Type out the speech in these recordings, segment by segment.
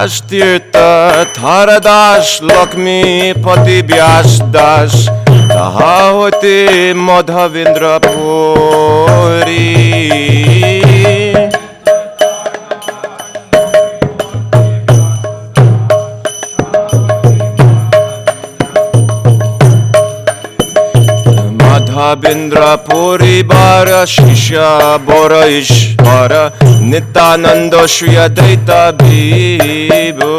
ya-tīrtha tharadas lakmi pati vyāsa-dāsa taha hoite madhavendra purī madhwa-bindra purī-bara śrī-īśwara īśwara nitānanda śrī-adwaita bhibhu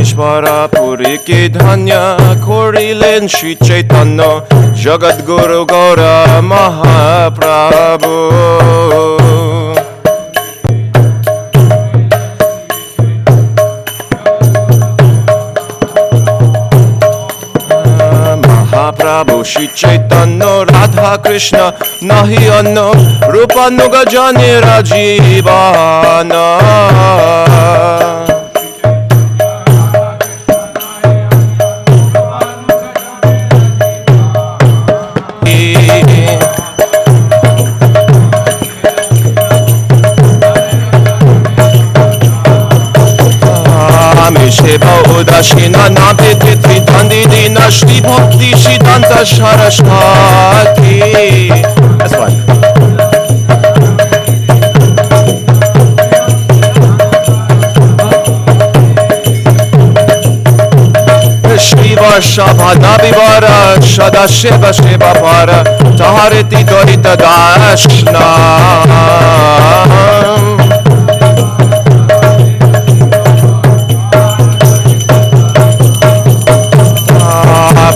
īśwara-purīke dhanya korilen śrī-caitanya jagad-guru gaura Prabhu Prabhu śrī-caitanya rādhā-kr nahi anna rupanuga janira jivana Sheba udashina nabhiti tridandidina shri bhakti shidanta sharashvati. That's fine. Shri Varshabhanabhivara Shada Sheba Sheba Para Tahariti Dorita Dashna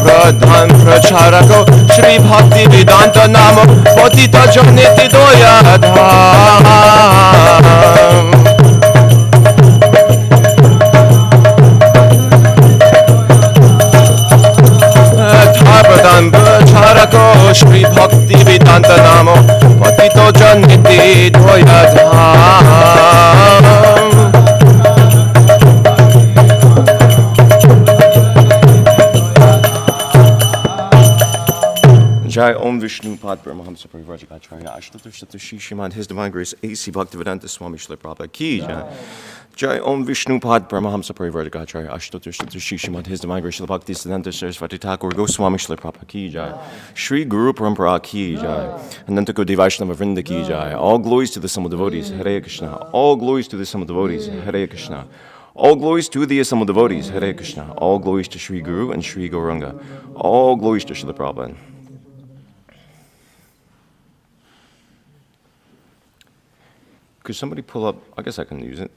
Pradhan Pracharako Shri Bhakti Vedanta Namo Patita Janiti Jaya-tīrtha Pradhan Pracharako Shri Bhakti Vedanta Namo Patita Janiti Jaya-tīrtha Jai Om Vishnu Pad Brahmahamsa Parivrajagacharya Ashtatoshata Shishimad His Divine Grace A.C. Bhaktivedanta Swami Śrīla Prabhupada Ki Jai. Jai Om Vishnu Pad Brahmahamsa Parivrajagacharya Ashtatoshata Shishimad His Divine Grace Śrīla Bhaktivedanta Sarasvati Thakur Goswami Śrīla Prabhupada Ki Jai. Shri Guru Parampara Ki Jai. Anantako Devaishnava Vrinda Ki Jai. All glories to the Assembled devotees. Hare Krishna. All glories to the Assembled devotees. Hare Krishna. All glories to the Assembled devotees. Hare Krishna. All glories to Shri Guru and Shri Gauranga. All glories to Śrīla Prabhupada. Could somebody pull up? I guess I can use it.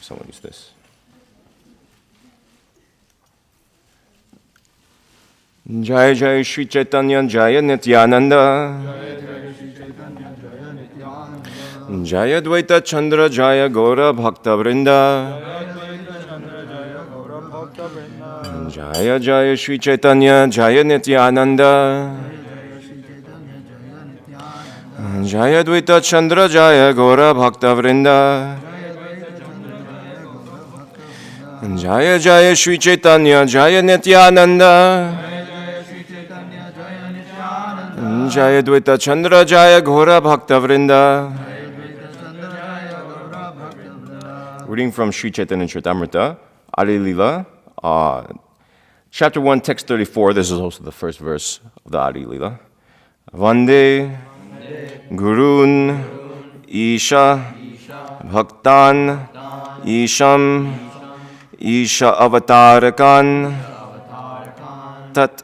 Someone use this. Jai Jai śrī-caitanya jaya-nityananda jaya-adwaita chandra jaya-gora bhakta-vrinda Jaya Jaya śrī-caitanya jaya-nityananda jaya-adwaita chandra jaya-gora bhakta-vrinda Jaya Jaya śrī-caitanya jaya-nityananda jaya-adwaita chandra jaya-gora bhakta-vrinda. Reading from Śrī-caitanya Charitamrita, Adi Lila, chapter 1, text 34. This is also the first verse of the Adi Lila. Vande Gurun Isha Bhaktan Isham Isha Avatarakan Tat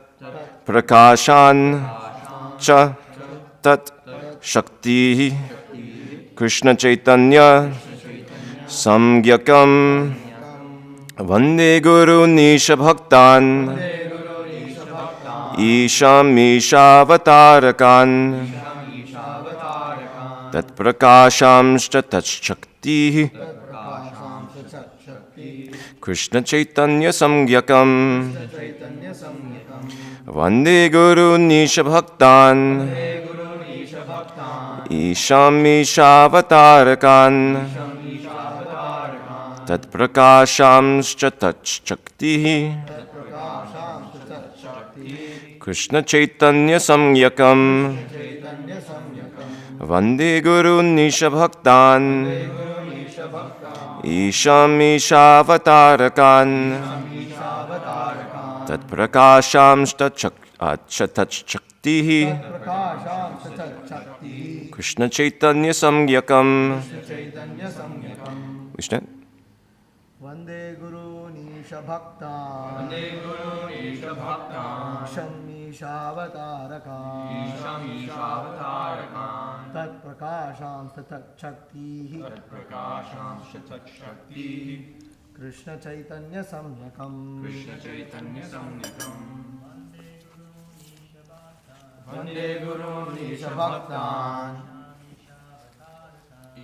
Prakashan Cha Tat Shakti Krishna Chaitanya Samgyakam Vande Guru Nisha Bhaktan Isham Isha Avatarakan Tat Prakasham Tat Shakti Krishna Chaitanya Samgyakam Vande Guru Nisha Bhaktan Isham īśwara-purīke tat prakāśamscha tat shaktihi Krishna-caitanya samyakam Vande Gurun Nishabhaktan Isham īśwara-purīke tat prakāśamscha tat shaktihi Krishna-caitanya samyakam. Vishnu. Vande Guru Nisha Bhakta Isham īśwara-purīke Tat prakāśam tat shaktihi Krishna-caitanya samyakam Vande Guru Nisha Bhakta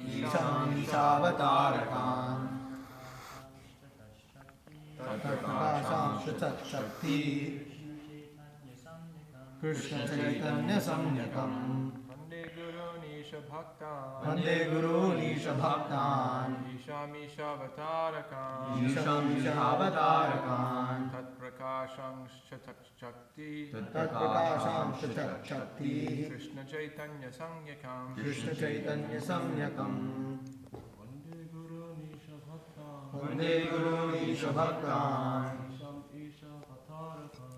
Isham īśwara-purīke Prakāśam tat shaktihi Krishna-caitanya samyakam Vande Guru Nisha Bhakta Isham īśwara-purīke Tat prakāśam tat shaktihi Krishna-caitanya samyakam Krishna-caitanya samyakam Vande Guru Nisha Bhakta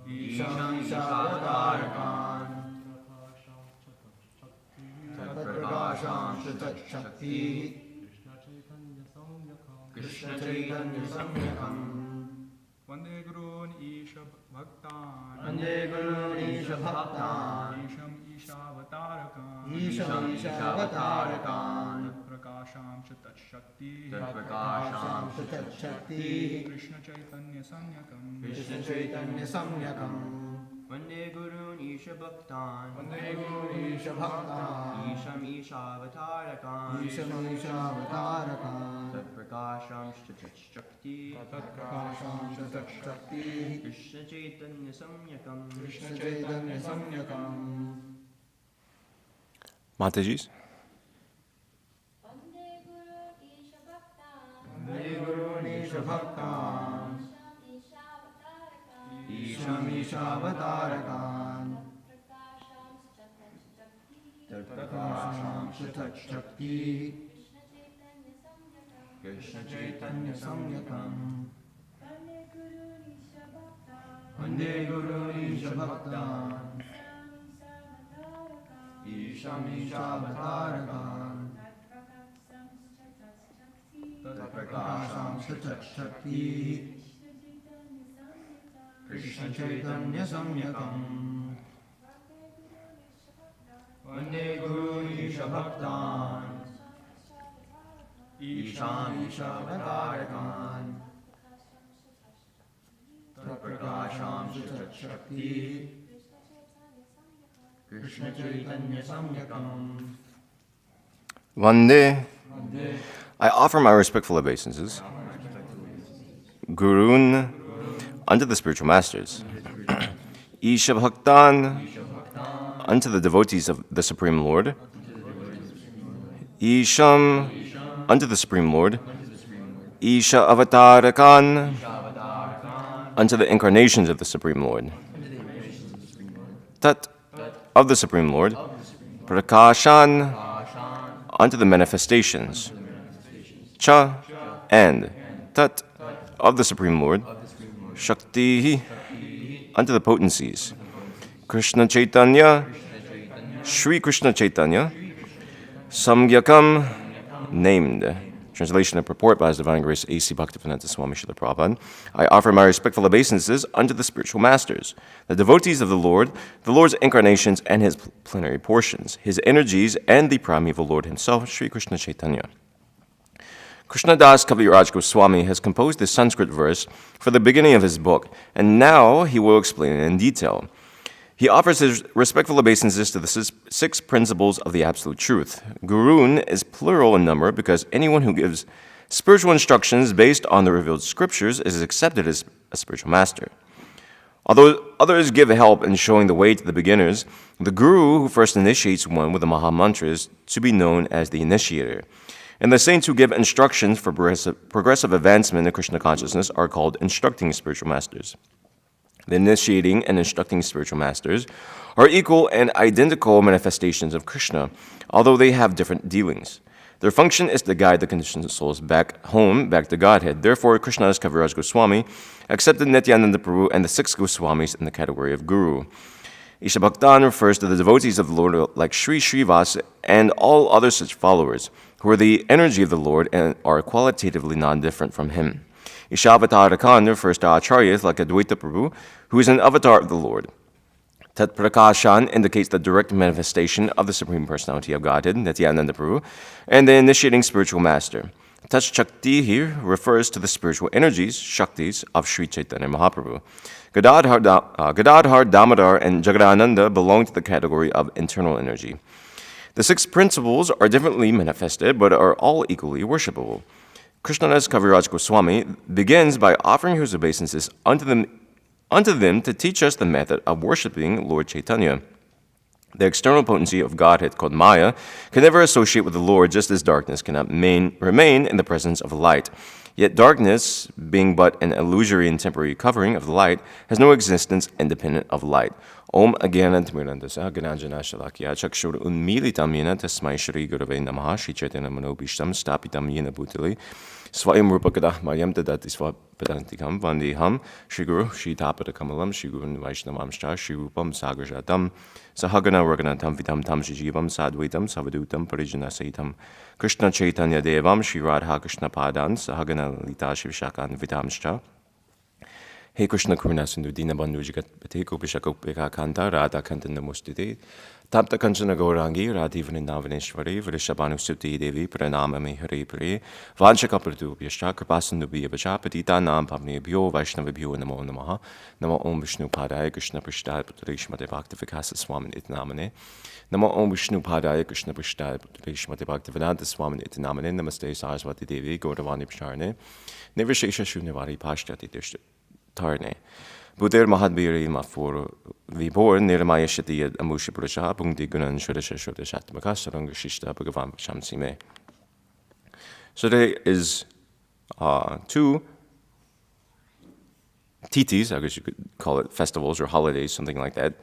Isham īśwara-purīke Tat prakāśam tat shaktihi Krishna-caitanya samyakam Vande Guru Nisha Bhakta Vande Guru Nisha Bhakta Isham īśwara-purīke Isham īśwara-purīke Prakāśam tat shaktihi Krishna-caitanya samyakam Krishna-caitanya samyakam Vande Guru Nisha Bhakta Vande Guru Nisha Bhakta Isham īśwara-purīke Isham īśwara-purīke Tat prakāśam tat shaktihi Krishna-caitanya samyakam Krishna-caitanya samyakam Matajis. Vande Guru Nisha Bhakta Isham īśwara-purīke Tat prakāśam tat shaktihi Krishna-caitanya samyakam Vande Guru Nisha Bhakta Isham īśwara-purīke Tat prakāśam tat shaktihi Krishna-caitanya samyakam Vande Guru Nisha Bhakta Isham īśwara-purīke Tat prakāśam tat shaktihi Krishna-caitanya samyakam Vande. I offer my respectful obeisances. Gurun unto the spiritual masters. Isha Bhaktan unto the devotees of the Supreme Lord. Isham unto the Supreme Lord. Isha Avatarakan unto the incarnations of the Supreme Lord. Tat of the Supreme Lord. Prakashan unto the manifestations. Cha and Tat of the Supreme Lord. Shakti unto the potencies. Krishna-caitanya, Shri Krishna-caitanya, Samgyakam, named. Translation and purport by His Divine Grace A.C. Bhaktivedanta Swami Srila Prabhupada. I offer my respectful obeisances unto the spiritual masters, the devotees of the Lord's incarnations and His plenary portions, His energies, and the primeval Lord Himself, Shri Krishna-caitanya. Krishnadas Kaviraj Goswami has composed this Sanskrit verse for the beginning of his book, and now he will explain it in detail. He offers his respectful obeisances to the six principles of the Absolute Truth. Gurun is plural in number because anyone who gives spiritual instructions based on the revealed scriptures is accepted as a spiritual master. Although others give help in showing the way to the beginners, The guru who first initiates one with the Maha Mantra is to be known as the initiator. And the saints who give instructions for progressive advancement in Krishna consciousness are called instructing spiritual masters. The initiating and instructing spiritual masters are equal and identical manifestations of Krishna, although they have different dealings. Their function is to guide the conditioned souls back home, back to Godhead. Therefore, Krishnadas Kaviraj Goswami accepted Nityananda Prabhu and the 6 Goswamis in the category of guru. Ishabhaktan refers to the devotees of the Lord like Sri Srivas and all other such followers, who are the energy of the Lord and are qualitatively non-different from him. Ishavatarakan refers to acharyas like Advaita Prabhu, who is an avatar of the Lord. Tat Prakashan indicates the direct manifestation of the Supreme Personality of Godhead, Nityananda Prabhu, and the initiating spiritual master. Tat Shakti here refers to the spiritual energies, Shaktis, of Śrī-Caitanya Mahaprabhu. Gadadhar, Damodar, and Jagadananda belong to the category of internal energy. The 6 principles are differently manifested, but are all equally worshipable. Krishnadas Kaviraj Goswami begins by offering his obeisances unto them to teach us the method of worshipping Lord Chaitanya. The external potency of Godhead, called Maya, can never associate with the Lord, just as darkness cannot remain in the presence of light. Yet darkness, being but an illusory and temporary covering of the light, has no existence independent of light. Om Agyanantimirandasa Gananjana Shalakya Chakshur Unmilitam Yena Tasmai Shri Gurave Namaha Shri Chaitanya Manobishtam Stapitam Yena Bhutali Swayam Rupakadah Mayam Tadati Swapadantikam Vandiham Shri Guru Shri Tapada Kamalam Shri Guru Vaishnavamshta Shri Rupam Sagarjatam Sahagana Raganatam Vitam Tam Shijivam Sadvaitam Savadutam Parijana Saitam Krishna Chaitanya Devam Shri Radha-Krishna Padan Sahagana Lita Shri Shakan Vitamshta Hey Krishna Karuna Sindhu Dina Bandhu Jagat Pate Gopisha Gopika Kanta Radha Kanta Namostite Tapta Kanchana Gaurangi Radhi Vrindavaneshwari Vrishabhanu Suti Devi Pranamami Hare Pare Vanshakapratu Vyashta Kripasindu Bhyavacha Patita Nam Pavni Bhyo Vaishnava Bhyo Namo Namaha Namo Om Vishnu Padaya Krishna Prishthaya Putrishmate Bhaktivikasa Swamin Itinamane Namo Om Vishnu Padaya Krishna Prishthaya Putrishmate Bhaktivedanta Swamin Itinamane Namaste Saraswati Devi Gauravani Psharne Nivishesha Shunyavari Pashtati Dishta Tarne. Buddher Mahadbiri Mafur Vibor Nirmaya Shati Amusha Purusha Bungdi Gunan Shudasha Shudashatmaka Saranga Shishta Bhagavan Shamsime. So there is 2 titis, I guess you could call it festivals or holidays, something like that.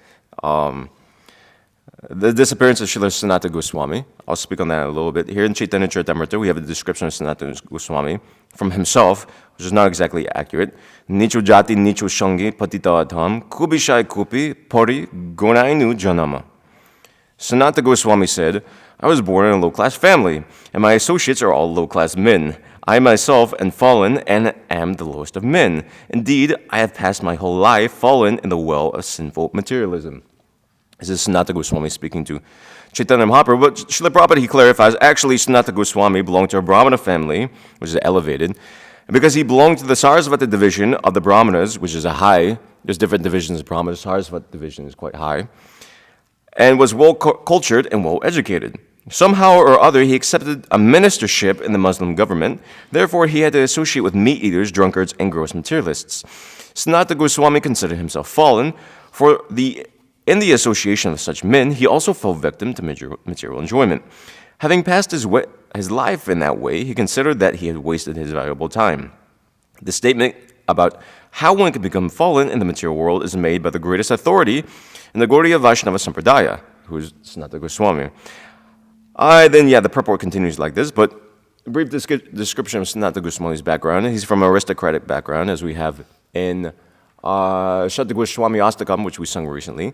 The disappearance of Srila Sanatana Goswami. I'll speak on that a little bit. Here in Chaitanya Charitamrita, we have a description of Sanatana Goswami from himself, which is not exactly accurate. Nicho jati, nicho shangi, patita adham, kubishai kupi, pori, gonainu janama. Sanatana Goswami said, I was born in a low-class family, and my associates are all low-class men. I myself am fallen and am the lowest of men. Indeed, I have passed my whole life fallen in the well of sinful materialism. This is Sanatana Goswami speaking to Chaitanya Mahaprabhu, but Srila Prabhupada, he clarifies, actually Sanatana Goswami belonged to a Brahmana family, which is elevated, and because he belonged to the Sarasvata division of the Brahmanas, which is a high, there's different divisions of Brahmanas, Sarasvata division is quite high, and was well-cultured and well-educated. Somehow or other, he accepted a ministership in the Muslim government, therefore he had to associate with meat-eaters, drunkards, and gross materialists. Sanatana Goswami considered himself fallen, in the association of such men, he also fell victim to material enjoyment. Having passed his life in that way, he considered that he had wasted his valuable time. The statement about how one can become fallen in the material world is made by the greatest authority in the Gaudiya Vaishnava Sampradaya, who is Sanatana Goswami. The purport continues like this, but a brief description of Sanatana Goswami's background. He's from an aristocratic background, as we have in Shadda Goswami Astakam, which we sung recently.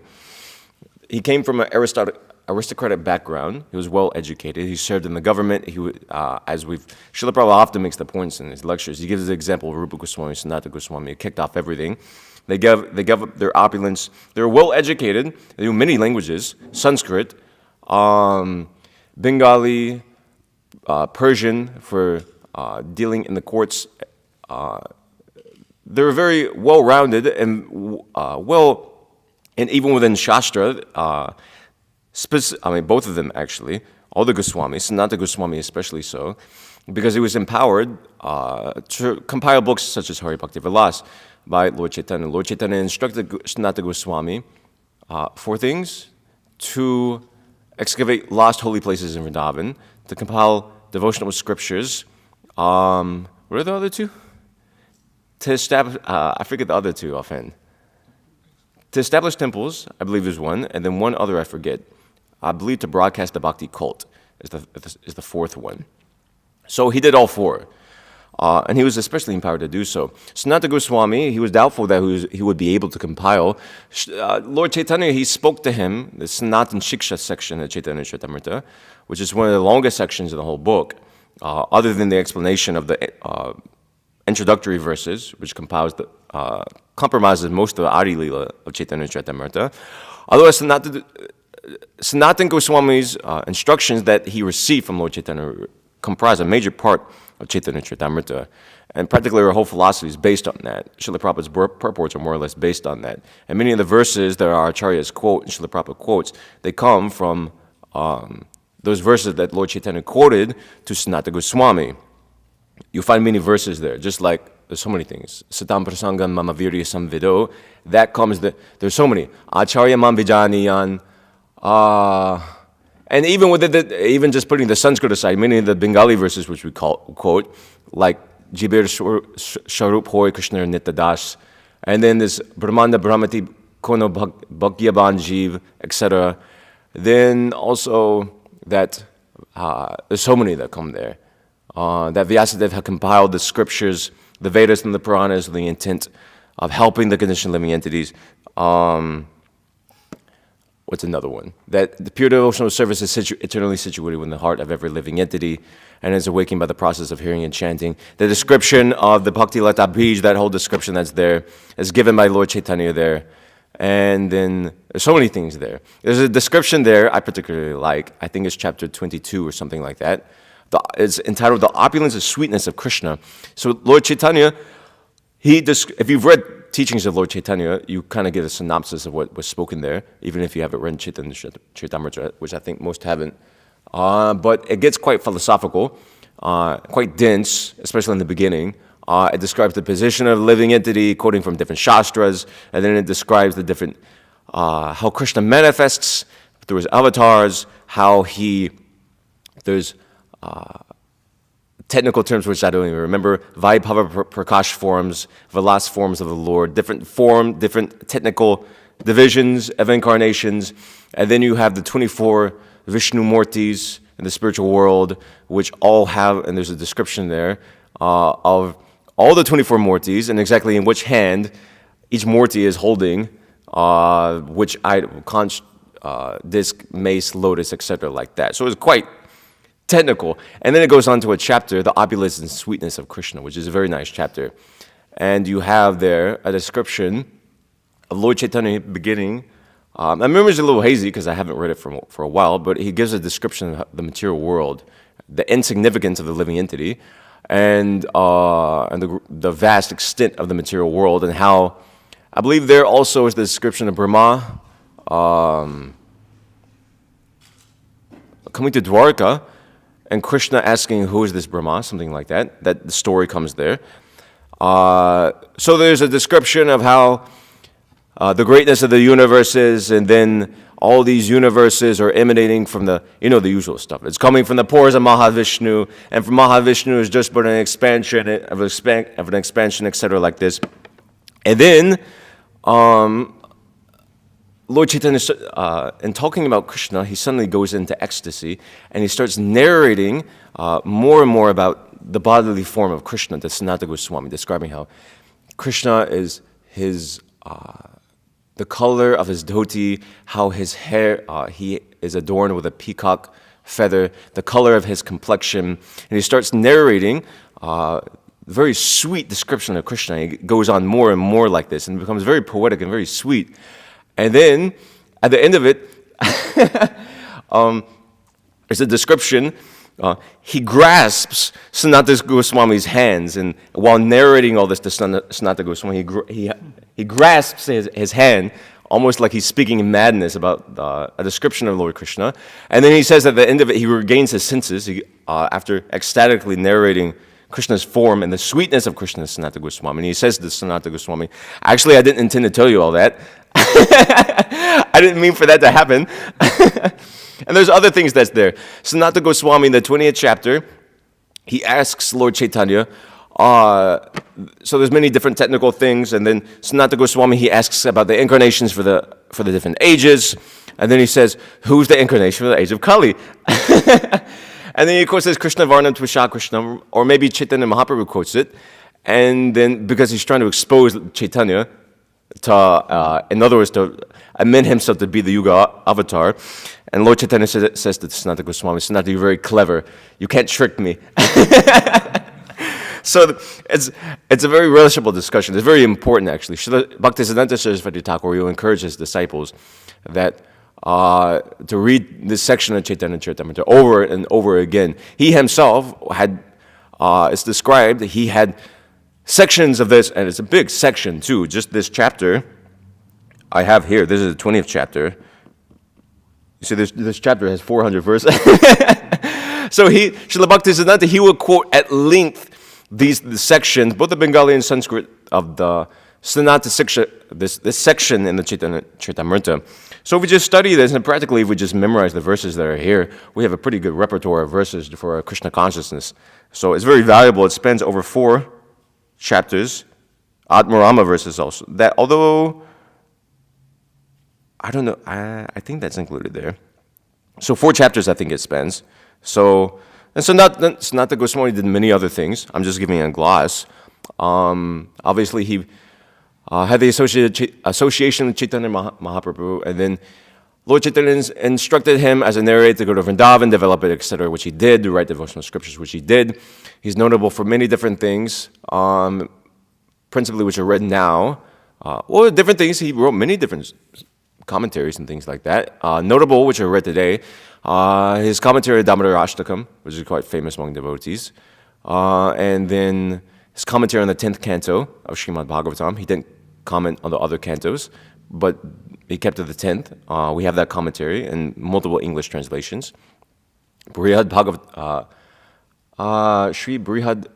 He came from an aristocratic background. He was well educated. He served in the government. Srila Prabhupada often makes the points in his lectures. He gives the example of Rupa Goswami, Sanatana Goswami. He kicked off everything. They gave up their opulence. They were well educated. They knew many languages: Sanskrit, Bengali, Persian for dealing in the courts. They were very well-rounded and and even within Shastra, both of them actually, all the Goswamis, Sanatana Goswami especially so, because he was empowered to compile books such as Hari Bhakti Vilas by Lord Chaitanya. Lord Chaitanya instructed Sanatana Goswami 4 things: to excavate lost holy places in Vrindavan, to compile devotional scriptures. What are the other two? To establish, I forget the other two offhand. To establish temples, I believe is one, and then one other I forget. I believe to broadcast the bhakti cult is the fourth one. So he did all four, and he was especially empowered to do so. Sanatana Goswami, he was doubtful that he would be able to compile. Lord Chaitanya, he spoke to him, the Sanatana Shiksha section of Chaitanya Charitamrita, which is one of the longest sections of the whole book, other than the explanation of the introductory verses, which compromises most of the Adi Lila of Chaitanya Charitamrita. Otherwise, Sanatana Goswami's instructions that he received from Lord Chaitanya comprise a major part of Chaitanya Charitamrita, and practically our whole philosophy is based on that. Srila Prabhupada's purports are more or less based on that. And many of the verses that our acharyas quote and Srila Prabhupada quotes, they come from those verses that Lord Chaitanya quoted to Sanatana Goswami. You'll find many verses there, just like there's so many things. Satam prasangam mama virya samvido, that comes, there's so many. Acharya mam vijaniyan, and even with even just putting the Sanskrit aside, many of the Bengali verses which we quote, like Jibir Sharup Hoy Krishna Nityadas, and then this Brahmanda Brahmati Kono Bhagyaban Jiv, etc. Then also that there's so many that come there. That Vyāsa-dāsa had compiled the scriptures, the Vedas and the Puranas with the intent of helping the conditioned living entities. What's another one? That the pure devotional service is eternally situated within the heart of every living entity and is awakened by the process of hearing and chanting. The description of the Bhakti Lata Bij, that whole description that's there, is given by Lord Chaitanya there. And then there's so many things there. There's a description there I particularly like. I think it's chapter 22 or something like that. It's entitled The Opulence and Sweetness of Krishna. So Lord Chaitanya, if you've read teachings of Lord Chaitanya, you kind of get a synopsis of what was spoken there, even if you haven't read Chaitanya Charitamrita, which I think most haven't. But it gets quite philosophical, quite dense, especially in the beginning. It describes the position of the living entity, quoting from different shastras, and then it describes the different, how Krishna manifests through his avatars, how there's technical terms which I don't even remember, Vaibhava Prakash forms, Vilas forms of the Lord, different technical divisions of incarnations, and then you have the 24 Vishnu Murtis in the spiritual world, which all have, and there's a description there, of all the 24 Murtis, and exactly in which hand each Murti is holding, which item, conch, disc, mace, lotus, etc., like that. So it's quite technical. And then it goes on to a chapter, The Opulence and Sweetness of Krishna, which is a very nice chapter. And you have there a description of Lord Chaitanya beginning. My memory is a little hazy because I haven't read it for a while, but he gives a description of the material world, the insignificance of the living entity, and the vast extent of the material world, and how, I believe there also is the description of Brahmā coming to Dwarka, and Krishna asking, who is this Brahmā? Something like that. That the story comes there. So there's a description of how the greatness of the universe is, and then all these universes are emanating from the usual stuff. It's coming from the pores of Mahavishnu, and from Mahavishnu is just but an expansion of an expansion, etc., like this. And then Lord Chaitanya, in talking about Krishna, he suddenly goes into ecstasy, and he starts narrating more and more about the bodily form of Krishna to Sanatana Goswami, describing how Krishna is the color of his dhoti, how his hair, he is adorned with a peacock feather, the color of his complexion, and he starts narrating very sweet description of Krishna. He goes on more and more like this, and becomes very poetic and very sweet. And then, at the end of it, there's a description. He grasps Sanatana Goswami's hands, and while narrating all this to Sanatana Goswami, he grasps his hand, almost like he's speaking in madness about a description of Lord Krishna. And then he says at the end of it, he regains his senses after ecstatically narrating Krishna's form and the sweetness of Krishna to Sanatana Goswami. And he says to Sanatana Goswami, actually, I didn't intend to tell you all that. I didn't mean for that to happen. And there's other things that's there. Sanatana Goswami in the 20th chapter, he asks Lord Chaitanya, so there's many different technical things, and then Sanatana Goswami, he asks about the incarnations for the different ages, and then he says, who's the incarnation for the age of Kali? And then he quotes this Krishna Varnam Tvisha Krishnam, or maybe Chaitanya Mahaprabhu quotes it, and then because he's trying to expose Chaitanya to, in other words, to amend himself to be the Yuga avatar, and Lord Chaitanya says to Sanatana Goswami, Sanatana, you're very clever, you can't trick me. So it's a very relishable discussion. It's very important, actually. Srila Bhaktisiddhanta Saraswati Thakur will encourage his disciples that to read this section of Chaitanya Charitamrita over and over again. He himself had, it's described, he had sections of this, and it's a big section too, just this chapter I have here. This is the 20th chapter. You see, this chapter has 400 verses. So Srila Bhaktisiddhanta, he will quote at length the sections, both the Bengali and Sanskrit, of the Sanatana Siksha, this section in the Chaitanya Charitamrita. So if we just study this, and practically if we just memorize the verses that are here, we have a pretty good repertoire of verses for our Krishna consciousness. So it's very valuable. It spans over 4 chapters, Atmarama verses also. That, although, I don't know, I think that's included there. So 4 chapters I think it spans. So, and Sanatana Goswami did many other things. I'm just giving a gloss. Obviously he had the association with Chaitanya Mahaprabhu, and then Lord Chaitanya instructed him as a narrator to go to Vrindavan, develop it, etc., which he did, to write devotional scriptures, which he did. He's notable for many different things, principally which are read now. Different things. He wrote many different commentaries and things like that. Notable, which are read today, his commentary on Damodara Ashtakam, which is quite famous among devotees, and then his commentary on the 10th canto of Srimad Bhagavatam. He didn't comment on the other cantos, but he kept to the 10th. We have that commentary in multiple English translations. Brihad Sri Brihad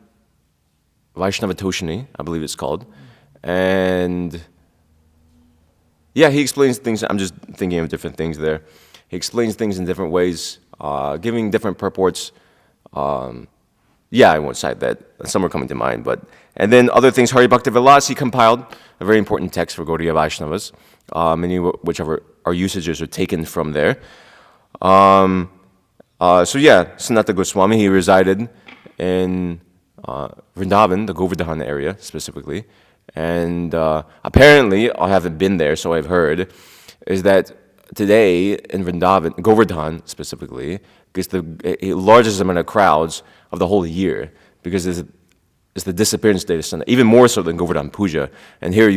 Vaishnava Toshini, I believe it's called. And yeah, he explains things. I'm just thinking of different things there. He explains things in different ways, giving different purports. I won't cite that. Some are coming to mind. And then other things, Hari Bhakti Vilas, he compiled a very important text for Gaudiya Vaishnavas, many whichever our usages are taken from there. Sanatana Goswami, he resided in Vrindavan, the Govardhan area specifically. And apparently, I haven't been there, so I've heard, is that today in Vrindavan, Govardhan specifically, gets the largest amount of crowds of the whole year, because it's the disappearance day of Sanatana, even more so than Govardhan Puja. And here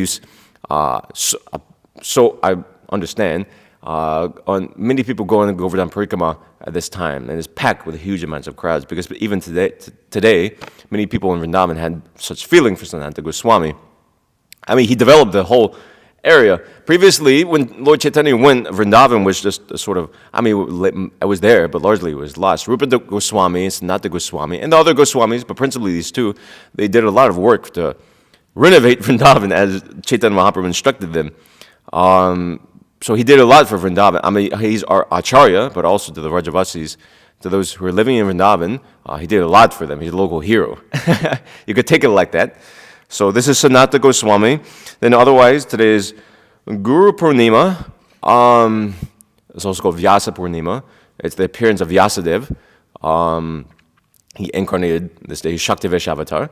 so I understand, many people go on the Govardhan Parikrama at this time, and it's packed with huge amounts of crowds, because even today, many people in Vrindavan had such feeling for Sanatana Goswami. I mean, he developed the whole area. Previously, when Lord Chaitanya went, Vrindavan was just a sort of, I was there, but largely it was lost. Rupa Goswami, Sanatana Goswami, and the other Goswamis, but principally these two, they did a lot of work to renovate Vrindavan as Chaitanya Mahaprabhu instructed them. So he did a lot for Vrindavan. I mean, he's our Acharya, but also to the Vrajavasis, to those who are living in Vrindavan, he did a lot for them. He's a local hero. You could take it like that. So this is Sanatana Goswami. Then otherwise, today is Guru Purnima. It's also called Vyāsa-Purnima. It's the appearance of Vyasadeva. He incarnated this day. He's Shaktivesh avatar.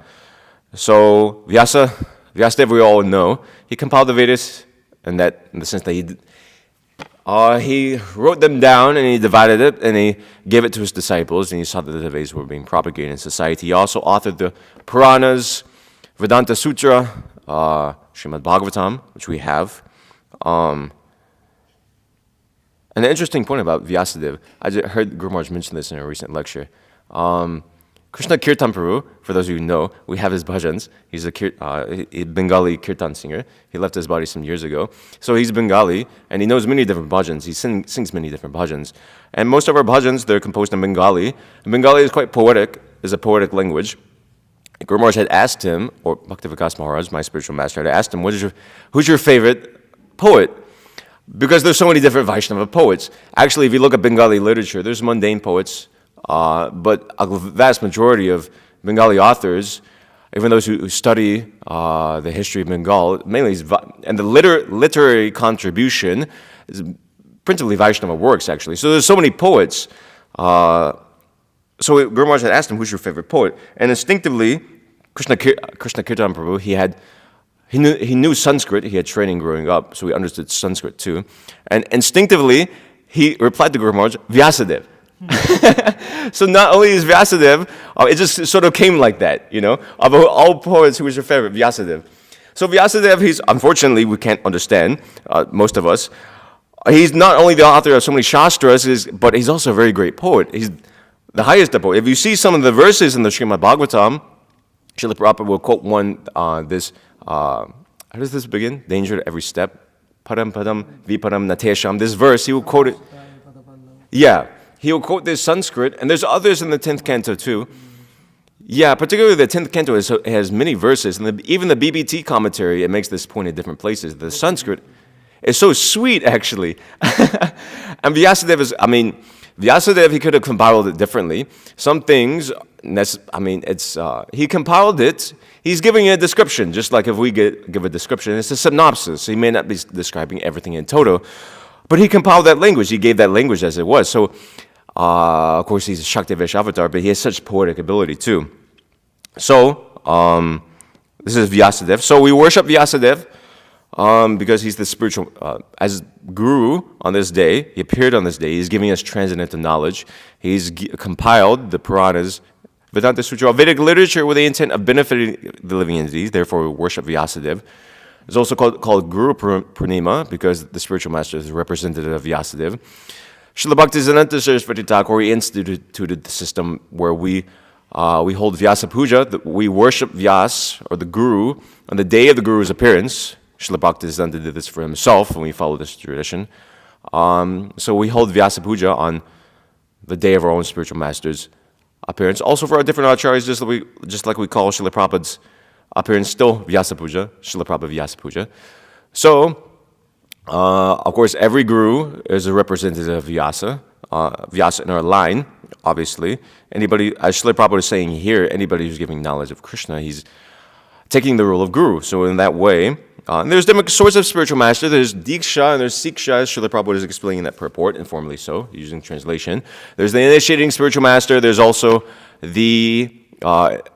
So Vyasadeva, we all know, he compiled the Vedas in the sense that he wrote them down and he divided it and he gave it to his disciples, and he saw that the Vedas were being propagated in society. He also authored the Puranas, Vedanta Sutra, Srimad Bhagavatam, which we have. And the interesting point about Vyasadeva, I heard Guru Maharaj mention this in a recent lecture. Krishna Kirtan Prabhu, for those of you who know, we have his bhajans. He's a Bengali kirtan singer. He left his body some years ago. So he's Bengali, and he knows many different bhajans. He sings many different bhajans. And most of our bhajans, they're composed in Bengali. And Bengali is quite poetic, is a poetic language. Guru Maharaj had asked him, or Bhakti Vikas Maharaj, my spiritual master, had asked him, who's your favorite poet? because there's so many different Vaishnava poets. Actually, if you look at Bengali literature, there's mundane poets, but a vast majority of Bengali authors, even those who study the history of Bengal, mainly and the literary contribution is principally Vaishnava works, actually. So there's so many poets. So Guru Maharaj had asked him, who's your favorite poet? And instinctively, Krishna Kirtan Prabhu, he knew Sanskrit. He had training growing up, so he understood Sanskrit too. And instinctively, he replied to Guru Maharaj, Vyasadeva. So not only is Vyasadeva, it just sort of came like that, Of all poets, who was your favorite? Vyasadeva. So Vyasadeva, unfortunately, we can't understand, most of us. He's not only the author of so many shastras, but he's also a very great poet. He's the highest poet. If you see some of the verses in the Srimad Bhagavatam, Srila Prabhupada will quote one, how does this begin? Danger at every step. Padam padam viparam natesham. This verse, he will quote it. Yeah, he will quote this Sanskrit, and there's others in the 10th canto too. Yeah, particularly the 10th canto has many verses, and even the BBT commentary, it makes this point in different places. The Sanskrit is so sweet, actually. And Vyasadeva, he could have compiled it differently. Some things, he compiled it. He's giving a description, just like if we give a description. It's a synopsis. He may not be describing everything in toto, but he compiled that language. He gave that language as it was. So, of course, he's a Shaktivesh avatar, but he has such poetic ability too. So, this is Vyasadeva. So we worship Vyasadeva. Because he's the spiritual, as guru on this day, he appeared on this day, he's giving us transcendental knowledge. He's compiled the Puranas, Vedanta Sutra, Vedic literature with the intent of benefiting the living entities, therefore we worship Vyasadeva. It's also called Guru Purnima, because the spiritual master is representative of Vyasadeva. Srila Bhaktisiddhanta Saraswati Thakur instituted the system where we hold Vyasa Puja, we worship Vyas, or the Guru, on the day of the Guru's appearance. Srila Bhaktisiddhanta did this for himself, and we follow this tradition. So we hold Vyasa Puja on the day of our own spiritual master's appearance. Also for our different acharyas, just like we call Srila Prabhupada's appearance still Vyasa Puja, Srila Prabhupada Vyasa Puja. So, of course, every guru is a representative of Vyasa. Vyasa in our line, obviously. Anybody, as Srila Prabhupada is saying here, anybody who's giving knowledge of Krishna, he's taking the role of guru. So in that way, and there's different sorts of spiritual master. There's Diksha and there's Siksha, as Srila Prabhupada is explaining that purport, informally so, using translation. There's the initiating spiritual master. There's also the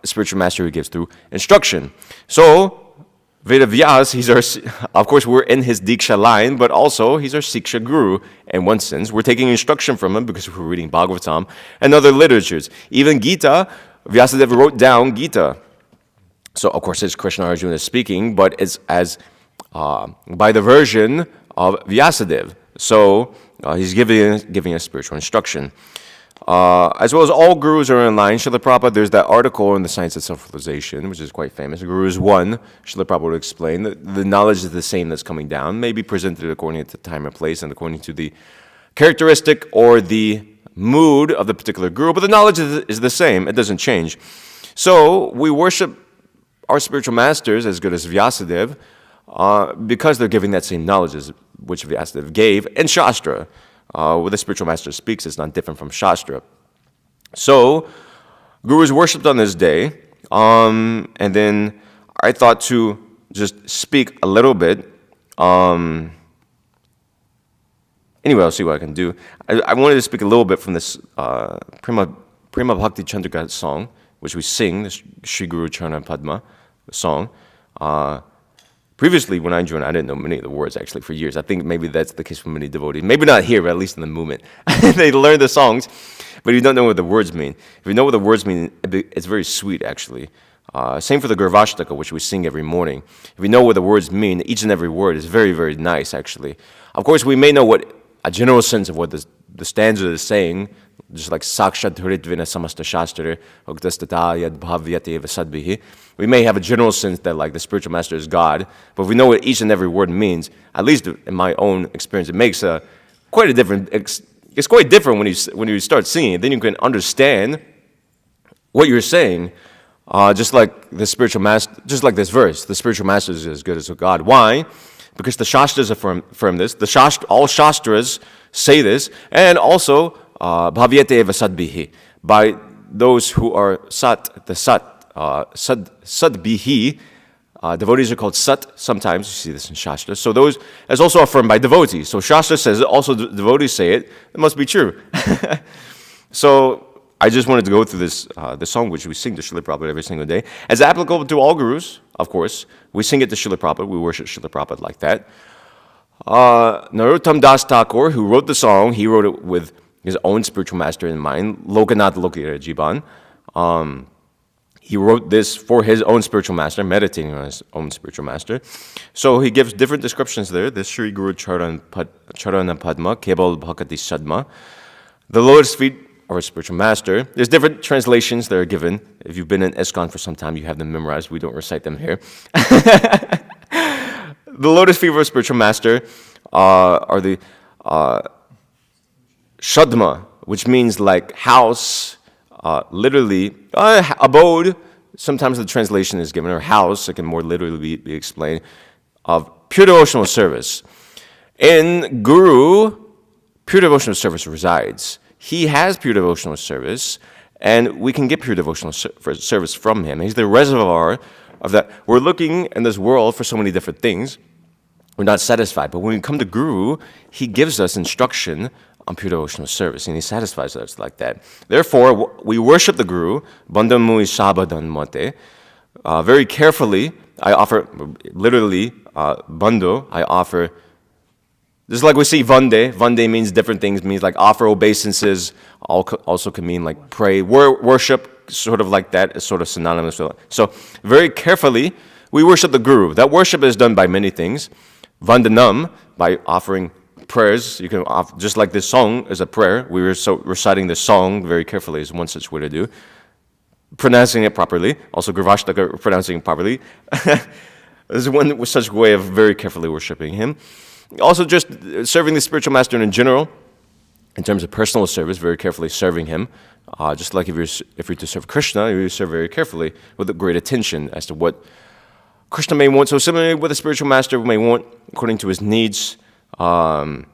spiritual master who gives through instruction. So, Veda Vyas, of course, we're in his Diksha line, but also he's our Siksha guru in one sense. We're taking instruction from him because we're reading Bhagavatam and other literatures. Even Gita, Vyasadeva wrote down Gita. So, of course, it's Krishna Arjuna speaking, but it's by the version of Vyasadeva. So, he's giving us spiritual instruction. As well as all gurus are in line. Srila Prabhupada, there's that article in the Science of Self-Realization, which is quite famous. Guru is one. Srila Prabhupada would explain that the knowledge is the same that's coming down, may be presented according to time and place and according to the characteristic or the mood of the particular guru, but the knowledge is the same. It doesn't change. So, we worship our spiritual masters, as good as Vyasadeva, because they're giving that same knowledge as which Vyasadeva gave, and Shastra. What the spiritual master speaks is not different from Shastra. So, Guru is worshipped on this day, and then I thought to just speak a little bit. Anyway, I'll see what I can do. I wanted to speak a little bit from this Prima Bhakti Chandrika song, which we sing, the Sri Guru Charana Padma song. Previously, when I joined, I didn't know many of the words, actually, for years. I think maybe that's the case for many devotees. Maybe not here, but at least in the movement. They learn the songs, but you don't know what the words mean. If you know what the words mean, it's very sweet, actually. Same for the Gurvashtaka, which we sing every morning. If you know what the words mean, each and every word is very, very nice, actually. Of course, we may know a general sense of what the stanza is saying, just like Sakshat Dhuritvina Samasta Shastra, Uktastata Yad-bhavyate Vasadbihi. We may have a general sense that like the spiritual master is God, but if we know what each and every word means, at least in my own experience, it makes quite a different. It's quite different when you start singing. Then you can understand what you're saying. Just like the spiritual master, just like this verse, the spiritual master is as good as God. Why? because the Shastras affirm this. All Shastras say this, and also bhavyate eva sadbihi, by those who are sadbihi. Devotees are called sat. Sometimes you see this in Shastra. So those is also affirmed by devotees. So Shastra says it. Also devotees say it. It must be true. So I just wanted to go through this song which we sing to Srila Prabhupada every single day. As applicable to all gurus, of course. We sing it to Srila Prabhupada. We worship Srila Prabhupada like that. Narottam Das Thakur, who wrote the song, he wrote it with his own spiritual master in mind. Lokanath Lokira Jiban. He wrote this for his own spiritual master, meditating on his own spiritual master. So he gives different descriptions there. The Shri Guru Charana Padma, Kebal Bhakati Sadma. The lotus feet of a spiritual master. There's different translations that are given. If you've been in ISKCON for some time, you have them memorized. We don't recite them here. The lotus feet of a spiritual master are the Shadma, which means like house. Literally, abode, sometimes the translation is given, or house, it can more literally be explained, of pure devotional service. In Guru, pure devotional service resides. He has pure devotional service, and we can get pure devotional service from him. He's the reservoir of that. We're looking in this world for so many different things. We're not satisfied, but when we come to Guru, he gives us instruction on pure devotional service, and he satisfies us like that. Therefore, we worship the Guru, bandha mui shabadan mate. Very carefully, I offer, literally, bandho, I offer, just like we see vande. Vande means different things, means like offer obeisances, also can mean like pray. Worship, sort of like that, is sort of synonymous with it. So, very carefully, we worship the Guru. That worship is done by many things. Vandanam, by offering prayers. You can just like this song is a prayer. We were reciting this song very carefully is one such way to do. Pronouncing it properly. Also Gravashtaka pronouncing it properly. This is one such way of very carefully worshiping him. Also just serving the spiritual master in general, in terms of personal service, very carefully serving him. Just like if you're to serve Krishna, you serve very carefully with a great attention as to what Krishna may want. So similarly with a spiritual master may want according to his needs. The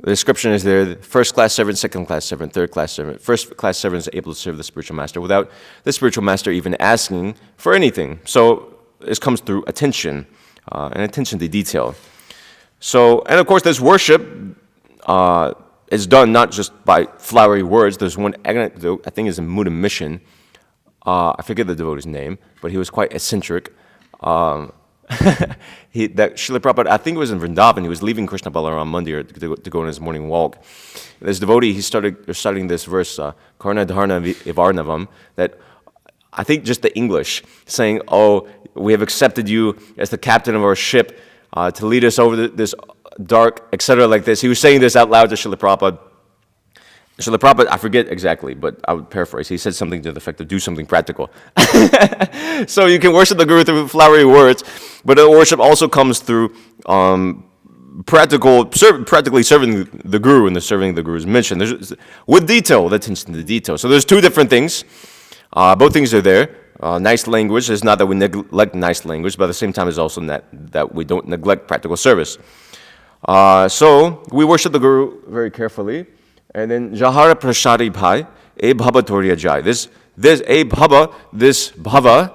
description is there, first class servant, second class servant, third class servant. First class servant is able to serve the spiritual master without the spiritual master even asking for anything. So this comes through attention, and attention to detail. So, and of course this worship is done not just by flowery words. There's one anecdote, I think is in Muda Mission. I forget the devotee's name, but he was quite eccentric. That Srila Prabhupada, I think it was in Vrindavan, he was leaving Krishna Balaram Mandir to go on his morning walk. This devotee, he started reciting this verse, Karna Dharna Ivarnavam, that I think just the English, saying, oh, we have accepted you as the captain of our ship to lead us over this dark, etc. like this. He was saying this out loud to Srila Prabhupada. Srila Prabhupada, I forget exactly, but I would paraphrase. He said something to the effect of do something practical. So you can worship the Guru through flowery words, but the worship also comes through practically serving the Guru and serving the Guru's mission. With detail, the attention to detail. So there's two different things. Both things are there. Nice language. It's not that we neglect nice language, but at the same time, it's also that we don't neglect practical service. So we worship the Guru very carefully. And then Jahara Prashari Bhai, a bhava Torya Jai. This bhava,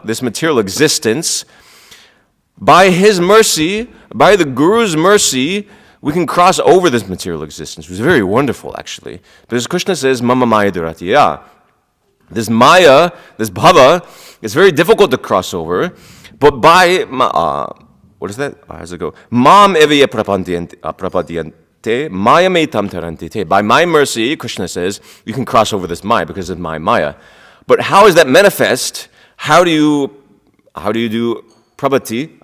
this material existence, by his mercy, by the Guru's mercy, we can cross over this material existence. It was very wonderful, actually. But as Krishna says, Mama Maya Duratiya. This Maya, this bhava, is very difficult to cross over, but by, what is that? How does it go? Mam eviya prapadyante. Maya me tam tarantite. By my mercy, Krishna says, you can cross over this Maya because of my Maya. But how is that manifest? How do you do prabhati?